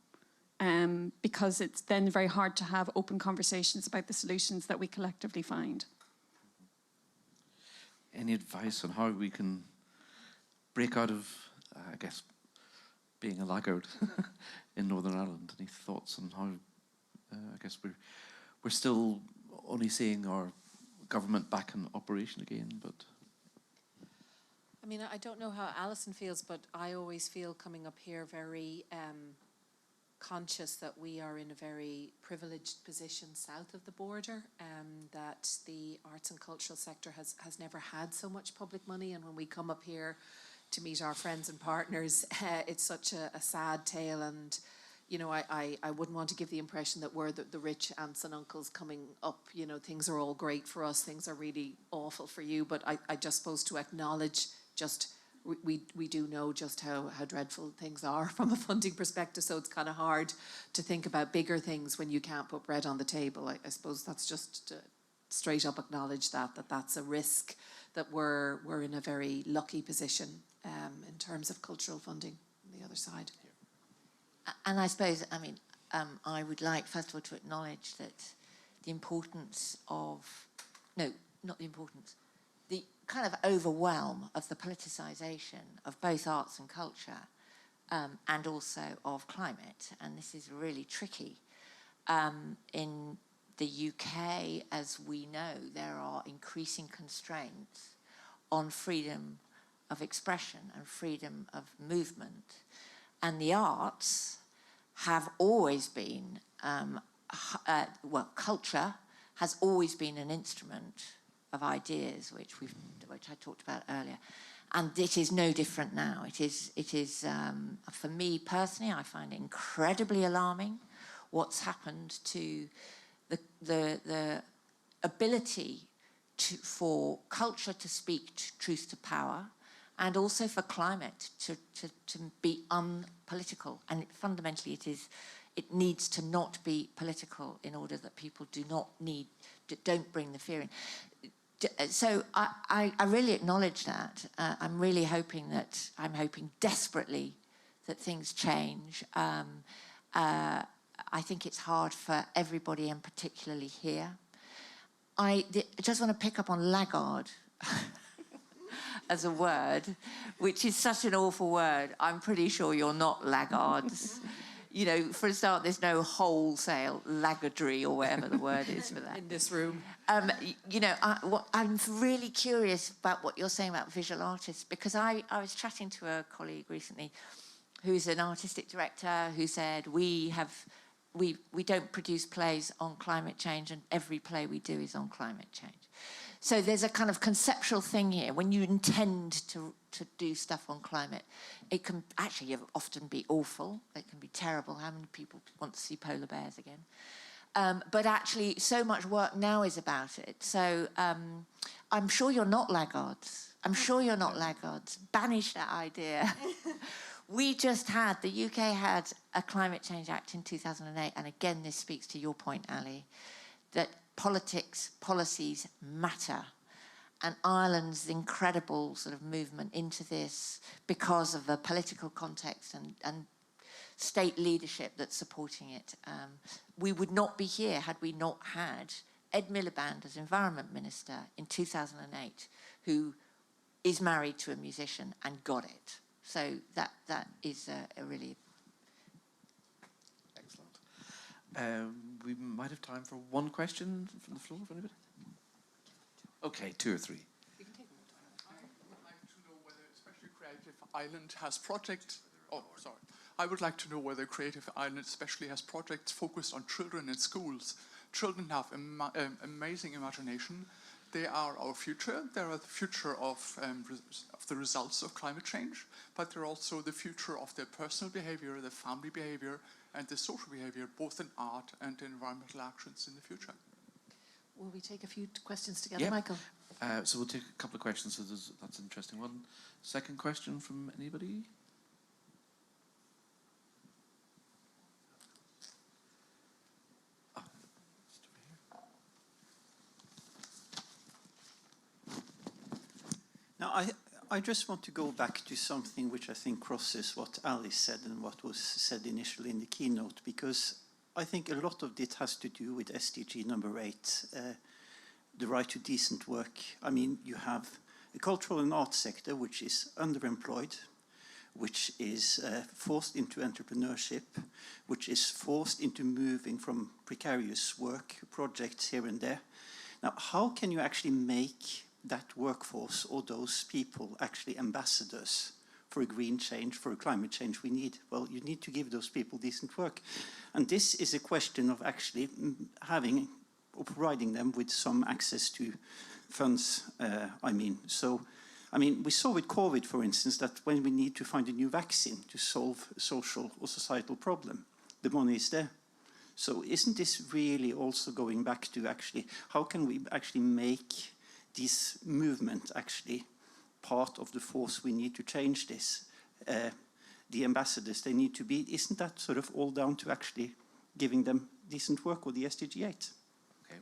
because it's then very hard to have open conversations about the solutions that we collectively find. Any advice on how we can break out of, I guess, being a laggard in Northern Ireland? Any thoughts on how, I guess we're still only seeing our government back in operation again, but... I mean, I don't know how Alison feels, but I always feel coming up here very conscious that we are in a very privileged position south of the border, that the arts and cultural sector has never had so much public money, and when we come up here to meet our friends and partners, it's such a sad tale. And you know, I wouldn't want to give the impression that we're the rich aunts and uncles coming up, you know, things are all great for us, things are really awful for you, but I just suppose to acknowledge just we do know just how dreadful things are from a funding perspective, so it's kind of hard to think about bigger things when you can't put bread on the table. I suppose that's just to straight up acknowledge that's a risk, that we're in a very lucky position in terms of cultural funding on the other side. And I suppose, I mean, I would like, first of all, to acknowledge that the importance of, no, not the importance, the kind of overwhelm of the politicisation of both arts and culture and also of climate. And this is really tricky. In the UK, as we know, there are increasing constraints on freedom of expression and freedom of movement. And the arts have always been, well, culture has always been an instrument of ideas, which I talked about earlier, and it is no different now. It is for me personally, I find it incredibly alarming what's happened to the ability for culture to speak truth to power, and also for climate to be unpolitical. And fundamentally, it needs to not be political in order that people don't bring the fear in. So I really acknowledge that. I'm really hoping desperately that things change. I think it's hard for everybody, and particularly here. I just want to pick up on laggard as a word, which is such an awful word. I'm pretty sure you're not laggards. You know, for a start, there's no wholesale laggardry or whatever the word is for that. In this room. You know, I'm really curious about what you're saying about visual artists, because I was chatting to a colleague recently who's an artistic director who said we don't produce plays on climate change, and every play we do is on climate change. So there's a kind of conceptual thing here. When you intend to do stuff on climate, it can actually often be awful. It can be terrible. How many people want to see polar bears again? But actually, so much work now is about it. So I'm sure you're not laggards. I'm sure you're not laggards. Banish that idea. The UK had a Climate Change Act in 2008, and again, this speaks to your point, Ali, that policies matter. And Ireland's incredible sort of movement into this, because of the political context and state leadership that's supporting it. We would not be here had we not had Ed Miliband as Environment Minister in 2008, who is married to a musician and got it. So that is a really... We might have time for one question from the floor, if anybody. Okay, 2 or 3. I would like to know whether, especially Creative Island, has projects. Oh, sorry. I would like to know whether Creative Island especially has projects focused on children in schools. Children have amazing imagination. They are our future. They are the future of the results of climate change, but they're also the future of their personal behavior, their family behavior, and their social behavior, both in art and in environmental actions in the future. Will we take a few questions together, Michael? So we'll take a couple of questions. So that's an interesting one. Second question from anybody? Now, I just want to go back to something which I think crosses what Alice said and what was said initially in the keynote, because I think a lot of it has to do with SDG number 8, the right to decent work. I mean, you have a cultural and art sector which is underemployed, which is forced into entrepreneurship, which is forced into moving from precarious work projects here and there. Now, how can you actually make that workforce or those people actually ambassadors for a green change, for a climate change we need? Well, you need to give those people decent work. And this is a question of actually having or providing them with some access to funds, So, we saw with COVID, for instance, that when we need to find a new vaccine to solve a social or societal problem, the money is there. So isn't this really also going back to actually, how can we actually make this movement actually part of the force we need to change this? The ambassadors, they need to be, isn't that sort of all down to actually giving them decent work or the SDG 8? Okay,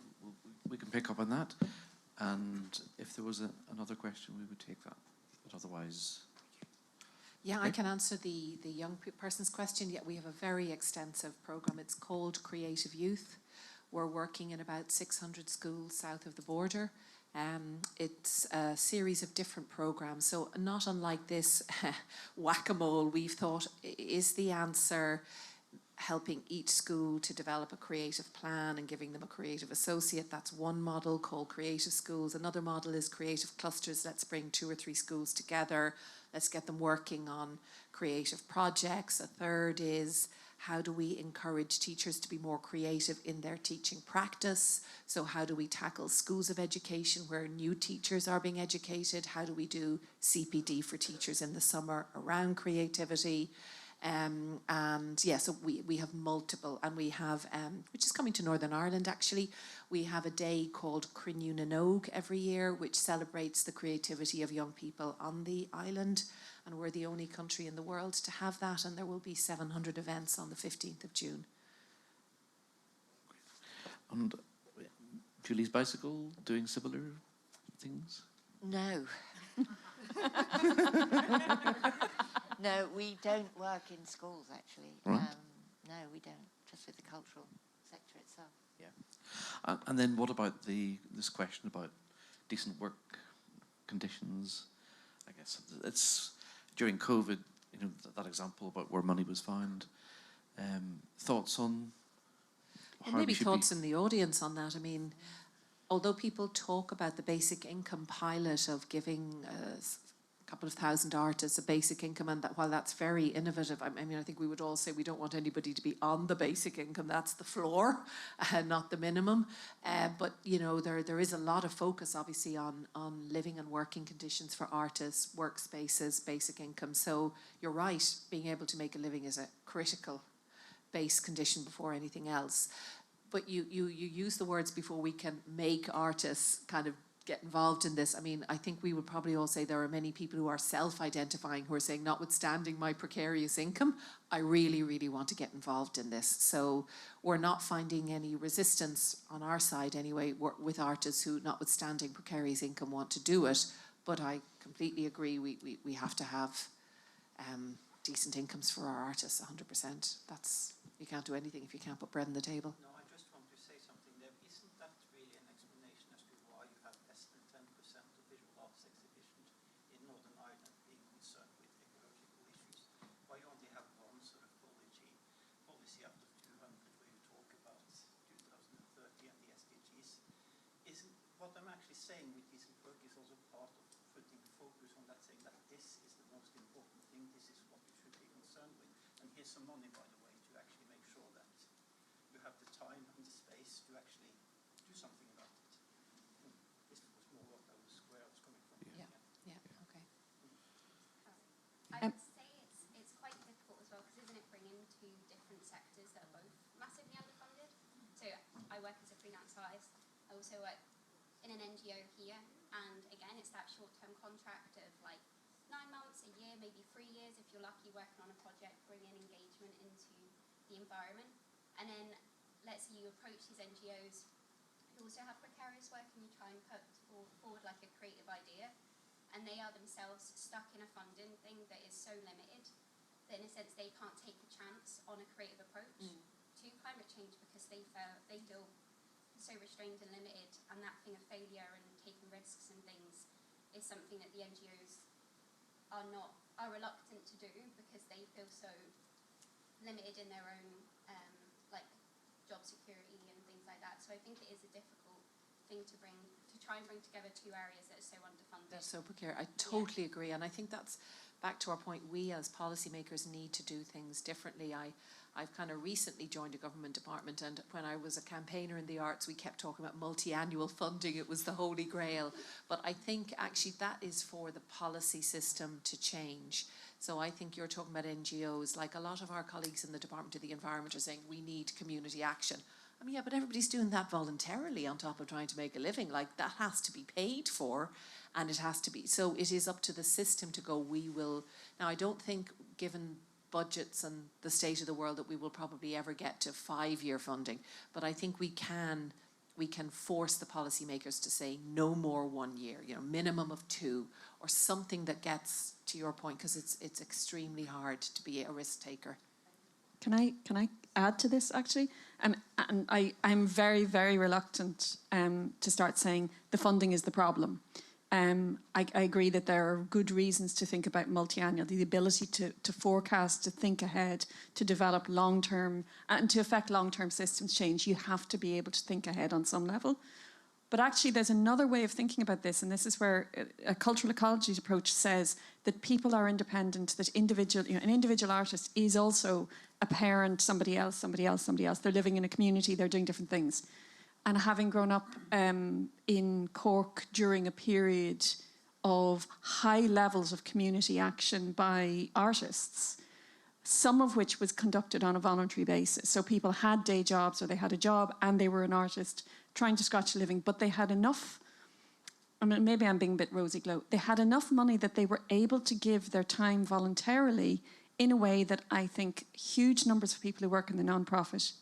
we can pick up on that. And if there was another question, we would take that. But otherwise... Yeah, I can answer the young person's question. Yeah, we have a very extensive programme. It's called Creative Youth. We're working in about 600 schools south of the border. It's a series of different programmes. So not unlike this whack-a-mole, we've thought, is the answer helping each school to develop a creative plan and giving them a creative associate? That's one model called Creative Schools. Another model is creative clusters. Let's bring 2 or 3 schools together. Let's get them working on creative projects. A third is, how do we encourage teachers to be more creative in their teaching practice? So how do we tackle schools of education where new teachers are being educated? How do we do CPD for teachers in the summer around creativity? So we have multiple, and we have, which is coming to Northern Ireland actually, we have a day called Crinú na nÓg every year, which celebrates the creativity of young people on the island. And we're the only country in the world to have that, and there will be 700 events on the 15th of June. And Julie's Bicycle doing similar things? No. No, we don't work in schools, actually. Right. No, we don't, just with the cultural sector itself. Yeah. And then what about this question about decent work conditions? I guess it's during COVID, that example about where money was found. Thoughts on how Maybe we should thoughts in the audience on that. I mean, although people talk about the basic income pilot of giving a couple of thousand artists a basic income, and that while that's very innovative, I think we would all say we don't want anybody to be on the basic income. That's the floor, not the minimum. But there is a lot of focus obviously on living and working conditions for artists, workspaces, basic income. So you're right, being able to make a living is a critical base condition before anything else. But you use the words before we can make artists kind of get involved in this. I mean, I think we would probably all say there are many people who are self-identifying who are saying, notwithstanding my precarious income, I really, really want to get involved in this. So we're not finding any resistance on our side anyway with artists who, notwithstanding precarious income, want to do it. But I completely agree, we have to have decent incomes for our artists, 100%. You can't do anything if you can't put bread on the table. No, I just want to say something there. Isn't that really an explanation as to why you have less than 10% of visual arts exhibitions in Northern Ireland being concerned with ecological issues? Why you only have one sort of policy out of 200 where you talk about what I'm actually saying with this work is also part of putting focus on that, saying that this is the most important thing, this is what you should be concerned with. And here's some money, by the way, to actually make sure that you have the time and the space to actually do something about it. This was more what I was, where I was coming from. Yeah, okay. I would say it's quite difficult as well, because isn't it bringing two different sectors that are both massively underfunded? So I work as a freelance artist. I also work in an NGO here, and again, it's that short-term contract of like 9 months, a year, maybe 3 years if you're lucky, working on a project, bringing engagement into the environment. And then let's say you approach these NGOs who also have precarious work, and you try and put forward like a creative idea, and they are themselves stuck in a funding thing that is so limited that in a sense they can't take a chance on a creative approach to climate change, because they feel so restrained and limited, and that thing of failure and taking risks and things is something that the NGOs are reluctant to do, because they feel so limited in their own like job security and things like that. So I think it is a difficult thing to try and bring together two areas that are so underfunded. That's so precarious. I totally agree, and I think that's back to our point. We as policymakers need to do things differently. I've kind of recently joined a government department, and when I was a campaigner in the arts, we kept talking about multi-annual funding. It was the holy grail. But I think actually that is for the policy system to change. So I think you're talking about NGOs, like a lot of our colleagues in the Department of the Environment are saying we need community action. I mean, yeah, but everybody's doing that voluntarily on top of trying to make a living. Like, that has to be paid for, and it has to be. So it is up to the system to go, we will. Now, I don't think, given budgets and the state of the world, that we will probably ever get to 5-year funding. But I think we can force the policymakers to say no more 1 year, minimum of 2, or something that gets to your point, because it's extremely hard to be a risk taker. Can I add to this, actually? And I'm very, very reluctant to start saying the funding is the problem. I agree that there are good reasons to think about multi-annual, the ability to forecast, to think ahead, to develop long-term, and to affect long-term systems change. You have to be able to think ahead on some level. But actually, there's another way of thinking about this, and this is where a cultural ecology approach says that people are independent, that an individual artist is also a parent, somebody else. They're living in a community, they're doing different things. And having grown up in Cork during a period of high levels of community action by artists, some of which was conducted on a voluntary basis. So people had day jobs, or they had a job and they were an artist trying to scratch a living, but they had enough, I mean, maybe I'm being a bit rosy-glow, they had enough money that they were able to give their time voluntarily in a way that I think huge numbers of people who work in the non-profit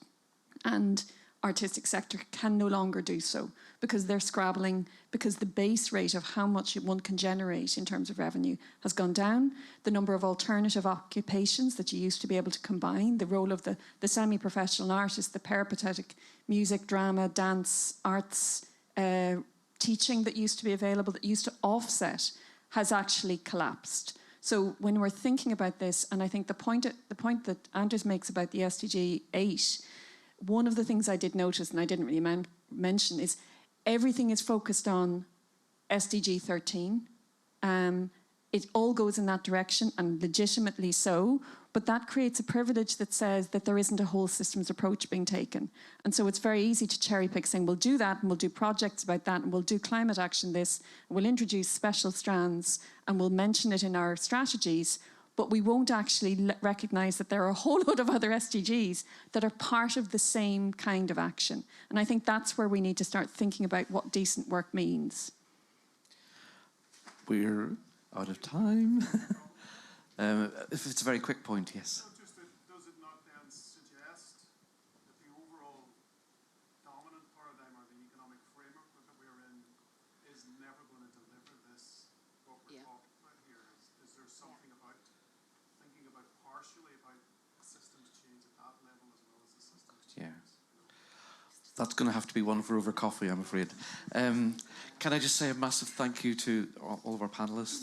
and artistic sector can no longer do so, because they're scrabbling, because the base rate of how much one can generate in terms of revenue has gone down. The number of alternative occupations that you used to be able to combine, the role of the semi-professional artist, the peripatetic music, drama, dance, arts, teaching that used to be available, that used to offset, has actually collapsed. So when we're thinking about this, and I think the point that Anders makes about the SDG 8, one of the things I did notice, and I didn't really mention, is everything is focused on SDG 13. It all goes in that direction, and legitimately so, but that creates a privilege that says that there isn't a whole systems approach being taken. And so it's very easy to cherry pick, saying we'll do that, and we'll do projects about that, and we'll do climate action this, and we'll introduce special strands, and we'll mention it in our strategies, but we won't actually recognise that there are a whole load of other SDGs that are part of the same kind of action. And I think that's where we need to start thinking about what decent work means. We're out of time. If it's a very quick point, yes. So just does it not then suggest that the overall dominant paradigm or the economic framework that we're in is never going to deliver this, what we're talking about here? Is there something about thinking about partially about systems change at that level as well as the systems change? Yeah. That's going to have to be one for over coffee, I'm afraid. Can I just say a massive thank you to all of our panellists,